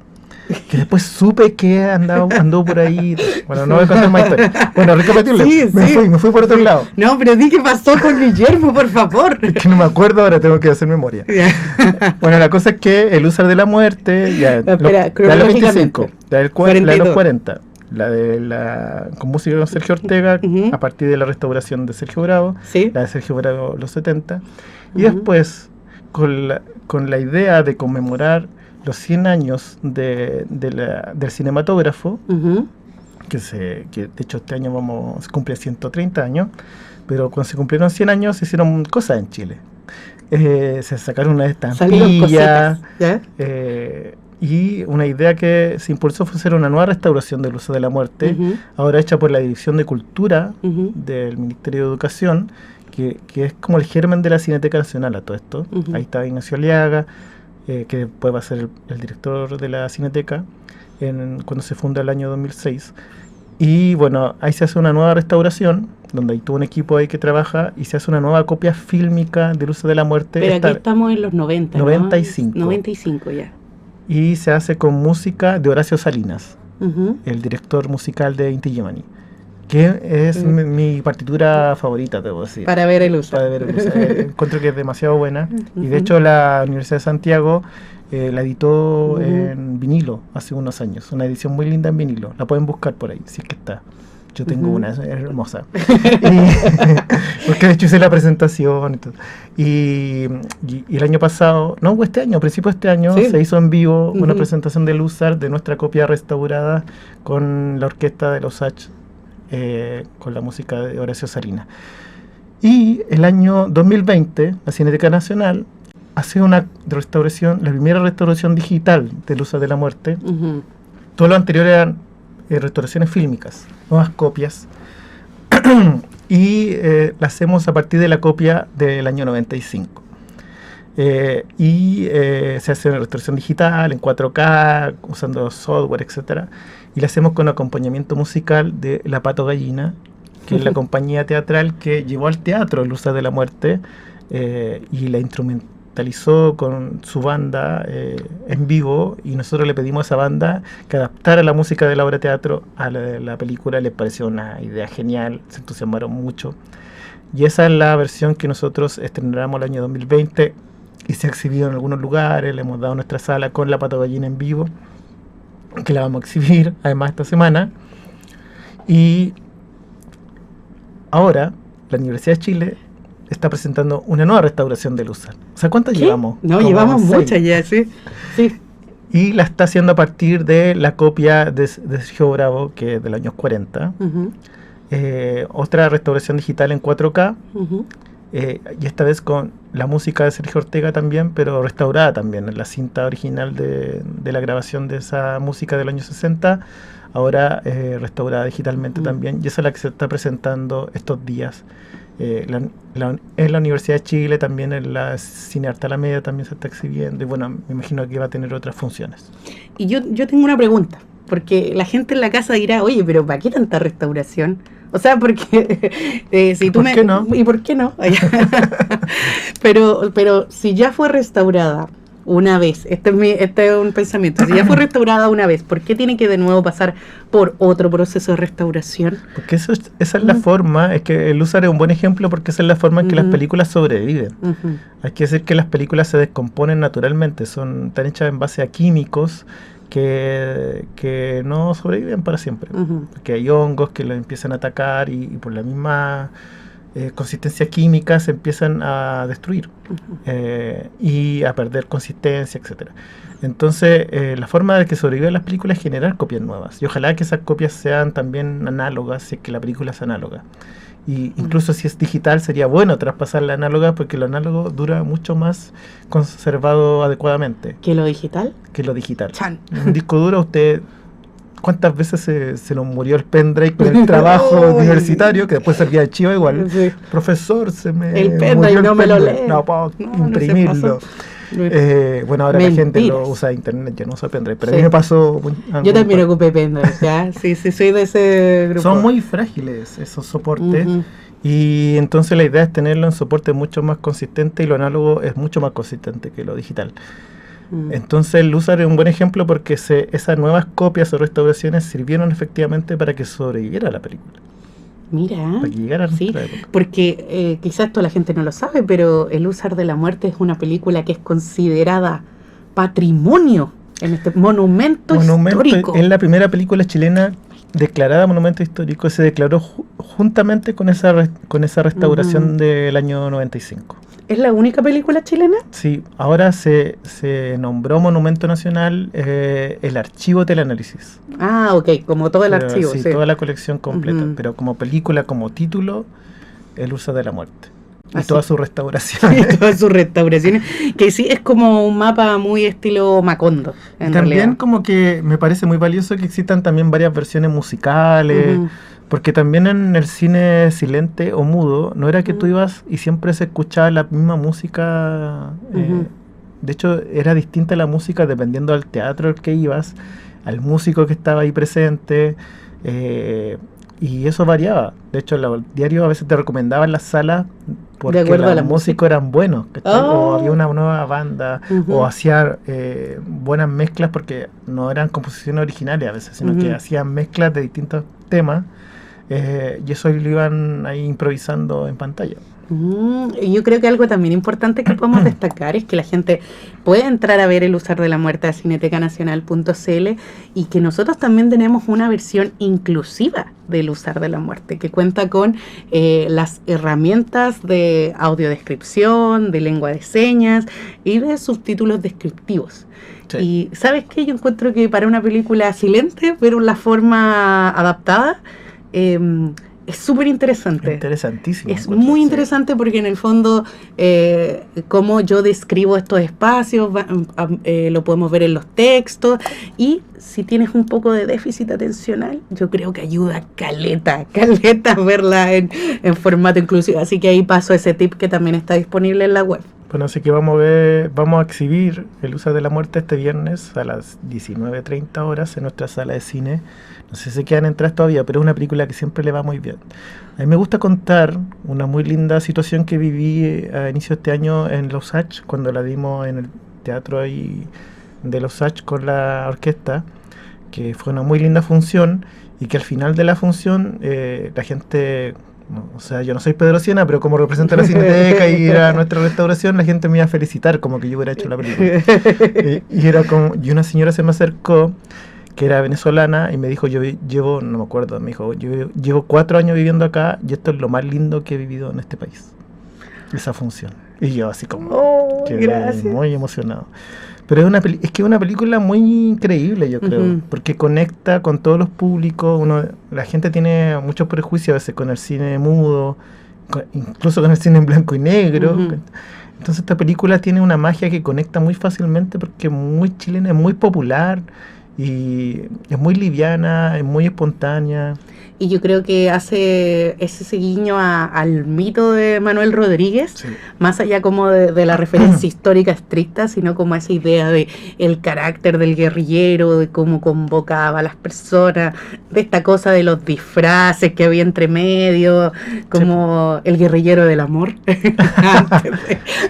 Que después supe que andó por ahí. Bueno, no voy a contar más historia. Bueno, recapitule. Me fui por otro lado. No, pero di qué pasó con Guillermo, por favor. Es que no me acuerdo, ahora tengo que hacer memoria. Bueno, la cosa es que el Húsar de la Muerte, la de los 25, la de los 40, con música de Sergio Ortega, a partir de la restauración de Sergio Bravo, la de Sergio Bravo los 70, y después con la idea de conmemorar los 100 años del cinematógrafo, que de hecho este año se cumple 130 años, pero cuando se cumplieron 100 años se hicieron cosas en Chile. Se sacaron una estampilla, y una idea que se impulsó fue hacer una nueva restauración del Húsar de la Muerte, ahora hecha por la División de Cultura del Ministerio de Educación, que es como el germen de la Cineteca Nacional a todo esto. Ahí está Ignacio Aliaga, que después va a ser el director de la Cineteca cuando se funda el año 2006. Y bueno, ahí se hace una nueva restauración donde hay todo un equipo ahí que trabaja y se hace una nueva copia fílmica del Uso de la Muerte. Pero aquí estamos en los 90, 95. 95 ya. Y se hace con música de Horacio Salinas, Ujú. el director musical de Inti Illimani, que es mi partitura favorita, debo decir. Para ver el uso. Para ver el uso. Encuentro que es demasiado buena. Y de Ujú. hecho la Universidad de Santiago la editó Ujú. en vinilo hace unos años. Una edición muy linda en vinilo. La pueden buscar por ahí, si es que está. Yo tengo Ujú. una, es hermosa. Porque de hecho hice la presentación y todo. Y el año pasado, no, este año, a principios de este año, Sí. se hizo en vivo una Ujú. presentación de Luzar de nuestra copia restaurada con la orquesta de los H, con la música de Horacio Salinas. Y el año 2020, la Cineteca Nacional hace una restauración, la primera restauración digital de Luzar de la Muerte. Ujú. Todo lo anterior eran restauraciones fílmicas, nuevas copias. Y la hacemos a partir de la copia del año 95. Se hace una restauración digital en 4K, usando software, etcétera. Y la hacemos con acompañamiento musical de La Pato Gallina, que es la compañía teatral que llevó al teatro Luzar de la Muerte y la instrumentalizó con su banda en vivo, y nosotros le pedimos a esa banda que adaptara la música de la obra de teatro a la película. Les pareció una idea genial, se entusiasmaron mucho, y esa es la versión que nosotros estrenamos el año 2020 y se ha exhibido en algunos lugares. Le hemos dado nuestra sala con La Pato Gallina en vivo, que la vamos a exhibir además esta semana. Y ahora la Universidad de Chile está presentando una nueva restauración de Luzar. O sea, ¿cuántas ¿Qué? llevamos? No, Como llevamos 6. muchas ya, sí. Sí. Y la está haciendo a partir de la copia de Sergio Bravo, que es del año 40. Ujú. Otra restauración digital en 4K. Ujú. Y esta vez con la música de Sergio Ortega también, pero restaurada también. En la cinta original de la grabación de esa música del año 60, ahora restaurada digitalmente también. Y esa es la que se está presentando estos días. En la Universidad de Chile, también en la Cinearte Alameda también se está exhibiendo. Y bueno, me imagino que va a tener otras funciones. Y yo tengo una pregunta, porque la gente en la casa dirá, oye, pero ¿para qué tanta restauración? O sea, porque si tú ¿Por qué no? ¿Y por qué no? pero si ya fue restaurada una vez, este es un pensamiento, si ya fue restaurada una vez, ¿por qué tiene que de nuevo pasar por otro proceso de restauración? Porque esa es la forma, es que el Luzar es un buen ejemplo, porque esa es la forma en que las películas sobreviven. Ujú. Hay que decir que las películas se descomponen naturalmente, están hechas en base a químicos que no sobreviven para siempre. Ujú. Porque hay hongos que los empiezan a atacar y por la misma consistencia química se empiezan a destruir y a perder consistencia, etcétera. Entonces, la forma de que sobreviven las películas es generar copias nuevas. Y ojalá que esas copias sean también análogas, si es que la película es análoga. Y incluso si es digital, sería bueno traspasar la análoga, porque lo análogo dura mucho más conservado adecuadamente ¿Que lo digital? que lo digital. Chan. Un disco duro, usted, ¿cuántas veces se nos murió el pendrive con el trabajo Uy. universitario, que después salía archivo igual? Sí. Profesor, se me El pendrive murió no me lo pendrive. lee. No puedo No, no se imprimirlo. pasó. Bueno, ahora la gente lo Mentiras. usa internet, yo no uso pendrive, pero Sí. a mí me pasó. Yo también ocupé pendrive, ¿ya? Sí, soy de ese grupo. Son muy frágiles esos soportes. Ujú. Y entonces la idea es tenerlo en soporte mucho más consistente, y lo análogo es mucho más consistente que lo digital. Entonces el Luzar es un buen ejemplo, porque esas nuevas copias o restauraciones sirvieron efectivamente para que sobreviviera la película, Mira, para que llegara a sí, nuestra época. porque quizás toda la gente no lo sabe, pero El Luzar de la Muerte es una película que es considerada patrimonio, en este monumento histórico. Es la primera película chilena declarada monumento histórico. Se declaró juntamente con esa restauración del año 95. ¿Es la única película chilena? Sí, ahora se nombró Monumento Nacional el archivo Teleanálisis. Ah, ok, como todo el Pero, archivo. sí, Sí. toda la colección completa. Ujú. Pero como película, como título, El Luzar de la Muerte. Y Así. toda su restauración. Y todas sus restauraciones, que sí es como un mapa muy estilo Macondo, en También realidad. como que me parece muy valioso que existan también varias versiones musicales, Ujú. porque también en el cine silente o mudo, no era que tú ibas y siempre se escuchaba la misma música. Ujú. De hecho, era distinta la música dependiendo del teatro al que ibas, al músico que estaba ahí presente. Y eso variaba. De hecho, los diarios a veces te recomendaban las salas porque acuerdo a la los músicos eran buenos, ¿cachai? Oh. O había una nueva banda, o hacía buenas mezclas porque no eran composiciones originales a veces, sino que hacían mezclas de distintos temas, y eso lo iban ahí improvisando en pantalla. Y yo creo que algo también importante que podemos destacar es que la gente puede entrar a ver El Luzar de la Muerte a cinetecanacional.cl, y que nosotros también tenemos una versión inclusiva de El Luzar de la Muerte que cuenta con las herramientas de audiodescripción, de lengua de señas y de subtítulos descriptivos. Sí. Y ¿sabes qué? Yo encuentro que para una película silente, pero en la forma adaptada, es súper interesante. Interesantísimo. Es muy interesante porque en el fondo, cómo yo describo estos espacios, lo podemos ver en los textos, y si tienes un poco de déficit atencional, yo creo que ayuda caleta verla en formato inclusivo. Así que ahí paso ese tip que también está disponible en la web. Bueno, así que vamos a exhibir El Luzar de la Muerte este viernes a las 19:30 horas en nuestra sala de cine. No sé si quedan entradas todavía, pero es una película que siempre le va muy bien. A mí me gusta contar una muy linda situación que viví a inicio de este año en Los Hach, cuando la dimos en el teatro ahí de Los Hach con la orquesta, que fue una muy linda función, y que al final de la función la gente... No, o sea, yo no soy Pedro Siena, pero como representa la Cineteca y era nuestra restauración, la gente me iba a felicitar como que yo hubiera hecho la película. Y una señora se me acercó, que era venezolana, y me dijo, yo llevo, no me acuerdo, me dijo, yo llevo 4 años viviendo acá y esto es lo más lindo que he vivido en este país. Esa función. Y yo así como quedé muy emocionado. Pero es que es una película muy increíble, yo creo, porque conecta con todos los públicos. La gente tiene muchos prejuicios a veces con el cine mudo, incluso con el cine en blanco y negro. Entonces esta película tiene una magia que conecta muy fácilmente porque es muy chilena, es muy popular y es muy liviana, es muy espontánea. Y yo creo que hace ese guiño al mito de Manuel Rodríguez, Sí. más allá como de la referencia histórica estricta, sino como esa idea de el carácter del guerrillero, de cómo convocaba a las personas, de esta cosa de los disfraces que había entre medio, como el guerrillero del amor.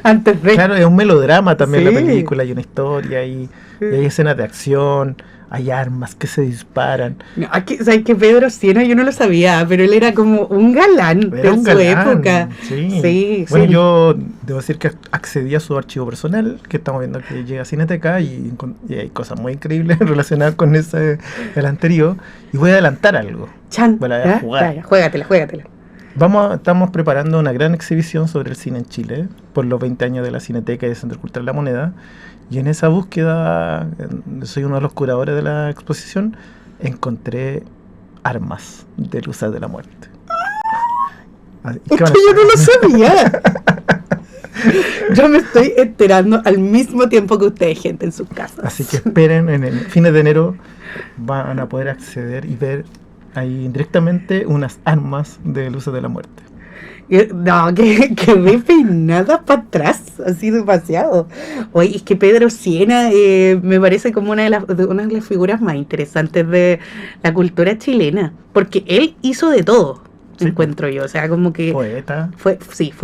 antes de... Claro, es un melodrama también Sí. la película, hay una historia, y hay escenas de acción, hay armas que se disparan. No, ¿sabes que Pedro Siena? Yo no lo sabía, pero él era como un galán Era de un su galán, época. Sí. Bueno, yo debo decir que accedí a su archivo personal, que estamos viendo que llega a Cineteca, y hay cosas muy increíbles relacionadas con ese, el anterior, y voy a adelantar algo. Chan, Me la voy a jugar. Ya, juégatela. Estamos preparando una gran exhibición sobre el cine en Chile, por los 20 años de la Cineteca y del Centro Cultural La Moneda, y en esa búsqueda, soy uno de los curadores de la exposición, encontré armas de Luzar de la Muerte. Es que yo no lo sabía. Yo me estoy enterando al mismo tiempo que ustedes, gente, en sus casas. Así que esperen, en el fines de enero van a poder acceder y ver ahí directamente unas armas de Luzar de la Muerte. No, que ve peinada para atrás, así demasiado. Oye, es que Pedro Siena me parece como una de las figuras más interesantes de la cultura chilena, porque él hizo de todo, Sí. encuentro yo. O sea, como que Poeta. fue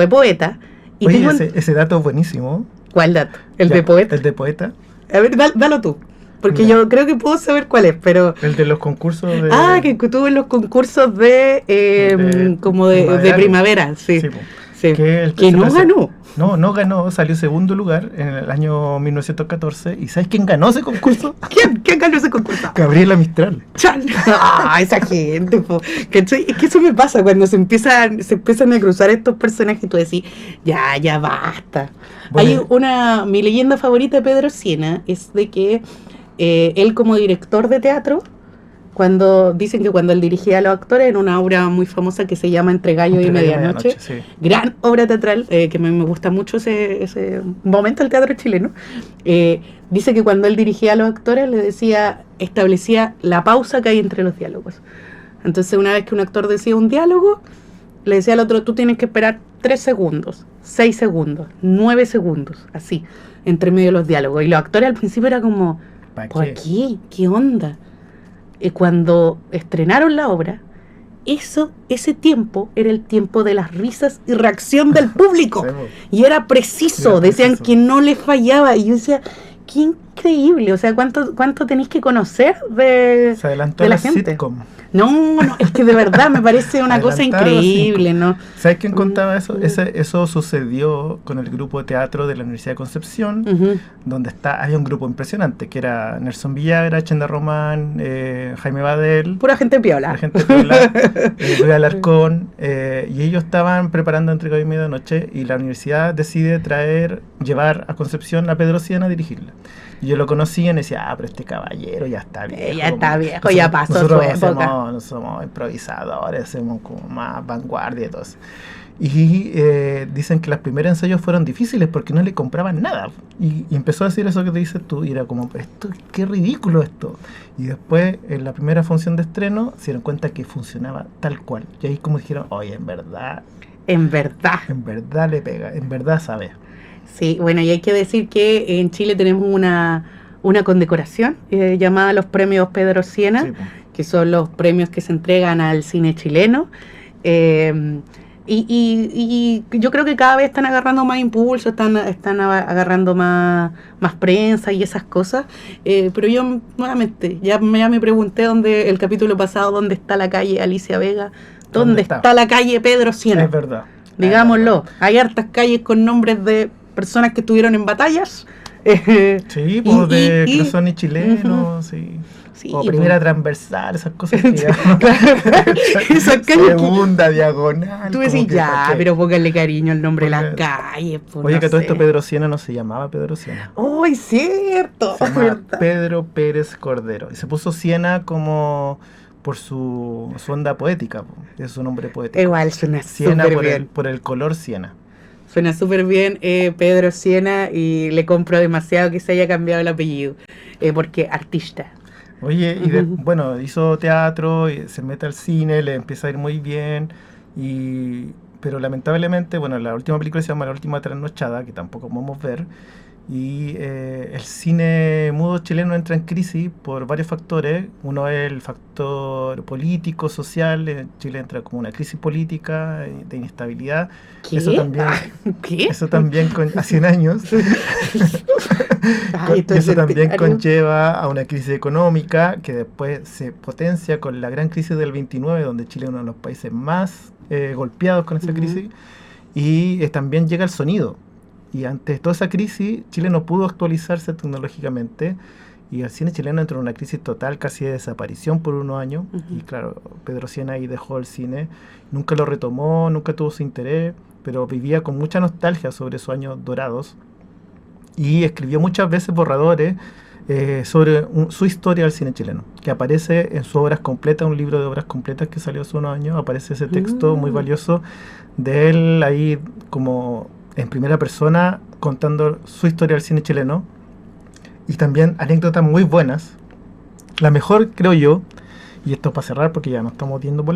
poeta. Y Oye, tengo ese dato es buenísimo. ¿Cuál dato? ¿El Ya, de poeta? El de poeta. A ver, dalo tú, porque Ya. yo creo que puedo saber cuál es, pero... El de los concursos de... que tuvo en los concursos de primavera, sí. Sí, po. Sí. Que Que no ganó. No ganó, salió segundo lugar en el año 1914. ¿Y sabes quién ganó ese concurso? ¿Quién ganó ese concurso? Gabriela Mistral. ¡Chan! Esa gente, po. ¿Cachai? Es que eso me pasa cuando se empiezan a cruzar estos personajes, tú decís, ya basta. Bueno, Mi leyenda favorita de Pedro Siena es de que él como director de teatro, dicen que cuando él dirigía a los actores en una obra muy famosa que se llama Entre Gallo y Medianoche, sí. gran obra teatral, que me gusta mucho ese momento del teatro chileno, dice que cuando él dirigía a los actores establecía la pausa que hay entre los diálogos. Entonces una vez que un actor decía un diálogo, le decía al otro, tú tienes que esperar 3 segundos, 6 segundos, 9 segundos, así, entre medio de los diálogos. Y los actores al principio era como, ¿Pa' ¿por qué? qué? ¿Qué onda? Cuando estrenaron la obra ese tiempo era el tiempo de las risas y reacción del público. Sí, po. Y era preciso, Era decían preciso. que no le fallaba. Y yo decía, qué increíble, o sea, ¿cuánto tenéis que conocer de Se adelantó de la la gente? sitcom. No, es que de verdad me parece una cosa Adelantada a las increíble, cinco. ¿no? ¿Sabes quién contaba eso? Eso sucedió con el grupo de teatro de la Universidad de Concepción, Ujú. donde hay un grupo impresionante, que era Nelson Villagra, Chenda Román, Jaime Badel, Pura gente piola. la gente Piola, Luis Alarcón, y ellos estaban preparando Entre Gallo y Medianoche, y la universidad decide llevar a Concepción a Pedro Siena a dirigirla. Y yo lo conocía y decía, pero este caballero ya está viejo. Ya está como- viejo, ya pasó su nosotros época. No somos improvisadores, somos como más vanguardia y todo eso. Y dicen que los primeros ensayos fueron difíciles porque no le compraban nada. Y empezó a decir eso que te dices tú, y era como, qué ridículo esto. Y después, en la primera función de estreno, se dieron cuenta que funcionaba tal cual. Y ahí como dijeron, oye, en verdad le pega, en verdad sabe. Sí, bueno, y hay que decir que en Chile tenemos una condecoración llamada los premios Pedro Siena, Sí, po. que son los premios que se entregan al cine chileno. Y yo creo que cada vez están agarrando más impulso, están agarrando más prensa y esas cosas. Pero yo nuevamente, ya me pregunté el capítulo pasado, ¿dónde está la calle Alicia Vega? ¿Dónde está la calle Pedro Siena? Es verdad. Digámoslo, hay hartas calles con nombres de personas que estuvieron en batallas. Sí, pues de y- que son y chilenos, sí. Sí, O pues. primera transversal, esas cosas que ya. Esas calles que- Segunda, diagonal. Tú como decís, que, ya, ¿para qué? pero póngale cariño al nombre de las Ponga- calles. Pues, Oye, no que todo sé. esto Pedro Siena no se llamaba Pedro Siena. ¡Ay, cierto! Se llamaba ¿Verdad? Pedro Pérez Cordero. Y se puso Siena como por su onda poética, po. Es su nombre poético. Igual suena Siena súper por bien. por el color Siena. Suena súper bien Pedro Siena, y le compro demasiado que se haya cambiado el apellido. Porque artista. Oye, bueno, hizo teatro, y se mete al cine, le empieza a ir muy bien, pero lamentablemente, bueno, la última película se llama La Última Trasnochada, que tampoco podemos ver, y el cine mudo chileno entra en crisis por varios factores. Uno es el factor político, social. Chile entra como una crisis política de inestabilidad. ¿Qué? Eso también, ¿Qué? eso también a 100 años. Ay, esto es Eso también centenario. conlleva a una crisis económica que después se potencia con la gran crisis del 29, donde Chile es uno de los países más golpeados con esa Ujú. crisis. Y también llega el sonido. Y ante toda esa crisis, Chile no pudo actualizarse tecnológicamente. Y el cine chileno entró en una crisis total, casi de desaparición por unos años. Ujú. Y claro, Pedro Siena ahí dejó el cine. Nunca lo retomó, nunca tuvo su interés, pero vivía con mucha nostalgia sobre esos años dorados. Y escribió muchas veces borradores sobre su historia del cine chileno, que aparece en sus obras completas, un libro de obras completas que salió hace unos años. Aparece ese texto muy valioso de él ahí como en primera persona contando su historia del cine chileno, y también anécdotas muy buenas. La mejor, creo yo, y esto para cerrar porque ya nos estamos viendo por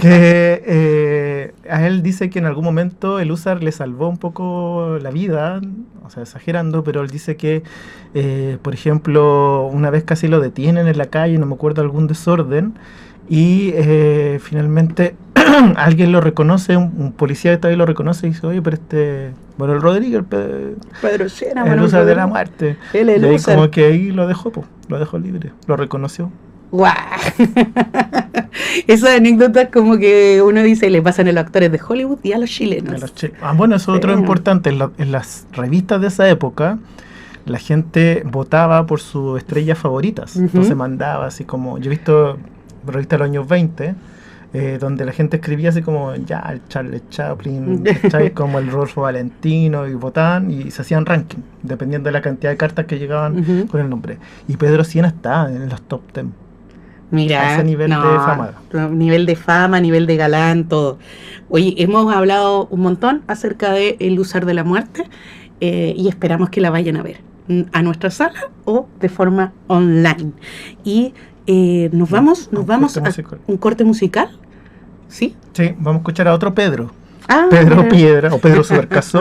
que a él dice que en algún momento el Húsar le salvó un poco la vida, o sea, exagerando, pero él dice que, por ejemplo, una vez casi lo detienen en la calle, no me acuerdo, algún desorden, y finalmente alguien lo reconoce, un policía que está ahí lo reconoce y dice, oye, pero bueno, el Rodríguez, Pedro Siena, el Manuel Húsar de la Rodríguez. muerte. Él es el Y ahí Húsar. como que ahí lo dejó, lo dejó libre, lo reconoció. ¡Guau! Esas anécdotas como que uno dice le pasan a los actores de Hollywood y a los chilenos. Bueno, eso es otro Sí. importante. En las revistas de esa época, la gente votaba por sus estrellas favoritas. Ujú. Entonces mandaba así como, yo he visto revistas de los años 20, donde la gente escribía así como, ya, el Charles Chaplin, ¿cachai? Como el Rodolfo Valentino, y votaban y se hacían ranking, dependiendo de la cantidad de cartas que llegaban Ujú. con el nombre. Y Pedro Siena está en los top 10. Mira, A ese nivel de fama. Nivel de fama, nivel de galán, todo. Oye, hemos hablado un montón acerca de El Húsar de la Muerte, y esperamos que la vayan a ver a nuestra sala o de forma online. Y nos vamos un a corte musical. un corte musical. ¿Sí? Sí, vamos a escuchar a otro Pedro. Ah, Pedro Piedra, o Pedro Subercaso,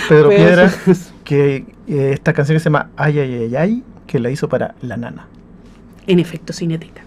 Pedro Piedra, Subercaso. que esta canción que se llama Ay, ay, ay, ay, que la hizo para La Nana. En Efecto Cineteca.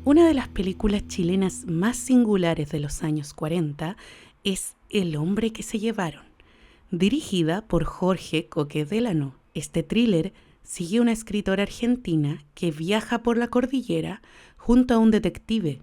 Una de las películas chilenas más singulares de los años 40 es El hombre que se llevaron, dirigida por Jorge Coque Delano. Este thriller sigue a una escritora argentina que viaja por la cordillera junto a un detective,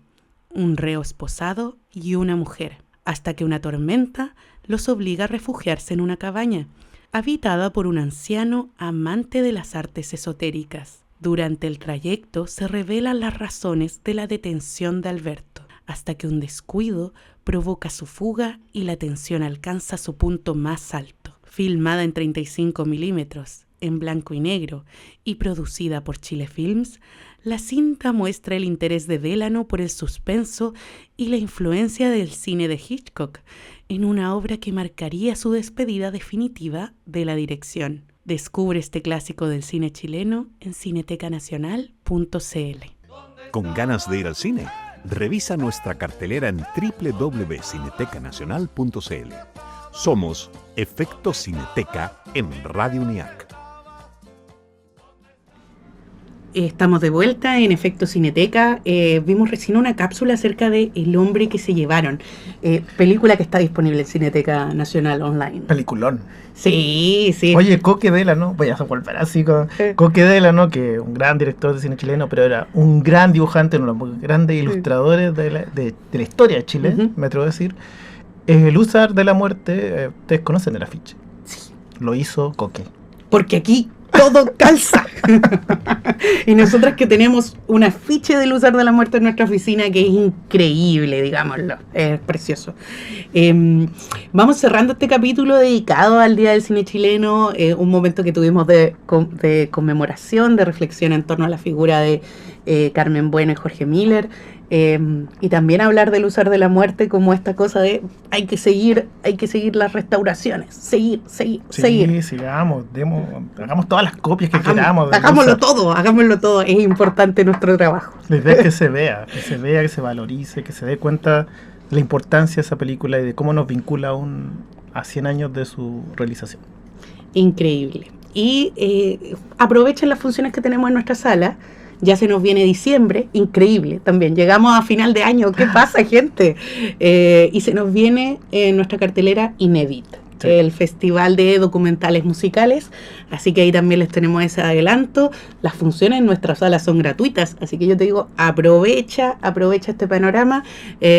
un reo esposado y una mujer, hasta que una tormenta los obliga a refugiarse en una cabaña, habitada por un anciano amante de las artes esotéricas. Durante el trayecto se revelan las razones de la detención de Alberto, hasta que un descuido provoca su fuga y la tensión alcanza su punto más alto. Filmada en 35 milímetros, en blanco y negro, y producida por Chile Films, la cinta muestra el interés de Delano por el suspenso y la influencia del cine de Hitchcock en una obra que marcaría su despedida definitiva de la dirección. Descubre este clásico del cine chileno en cinetecanacional.cl. ¿Con ganas de ir al cine? Revisa nuestra cartelera en www.cinetecanacional.cl. Somos Efecto Cineteca en Radio UNIAC. Estamos de vuelta en Efecto Cineteca. Vimos recién una cápsula acerca de El hombre que se llevaron, película que está disponible en Cineteca Nacional Online. Peliculón. Sí, sí. Oye, Coque Delano, voy a volver así con Coque Delano, que es un gran director de cine chileno, pero era un gran dibujante, uno de los grandes ilustradores de la historia de Chile, me atrevo a decir. El Luzar de la Muerte, ustedes conocen el afiche. Sí. Lo hizo Coque. Porque aquí todo calza. Y nosotras que tenemos un afiche de Luzar de la Muerte en nuestra oficina que es increíble, digámoslo, es precioso. Vamos cerrando este capítulo dedicado al Día del Cine Chileno, un momento que tuvimos de conmemoración, de reflexión en torno a la figura de Carmen Bueno y Jorge Miller. Y también hablar del Luzar de la Muerte como esta cosa de hay que seguir las restauraciones, seguir. Sigamos, hagamos todas las copias que queramos. Hagámoslo todo, es importante nuestro trabajo. La idea es que se vea, que se valorice, que se dé cuenta de la importancia de esa película y de cómo nos vincula a 100 años de su realización. Increíble. Y aprovechen las funciones que tenemos en nuestra sala. Ya se nos viene diciembre, increíble también. Llegamos a final de año, ¿qué pasa, gente? Y se nos viene nuestra cartelera Inédit, sí, el festival de documentales musicales. Así que ahí también les tenemos ese adelanto. Las funciones en nuestra sala son gratuitas, así que yo te digo, aprovecha este panorama.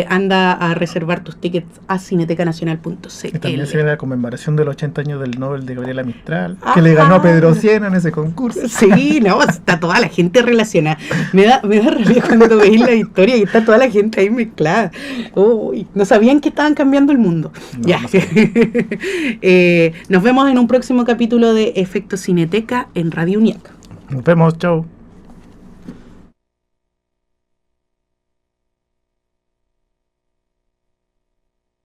Anda a reservar tus tickets a cinetecanacional.cl. Y también se viene la conmemoración de los 80 años del Nobel de Gabriela Mistral, que le ganó a Pedro Siena en ese concurso. Sí, no, está toda la gente relacionada. Me da rabia cuando veis la historia y está toda la gente ahí mezclada. Uy, no sabían que estaban cambiando el mundo. No, ya. No Nos vemos en un próximo capítulo de Efecto Cineteca en Radio UNIAC. Nos vemos, chao.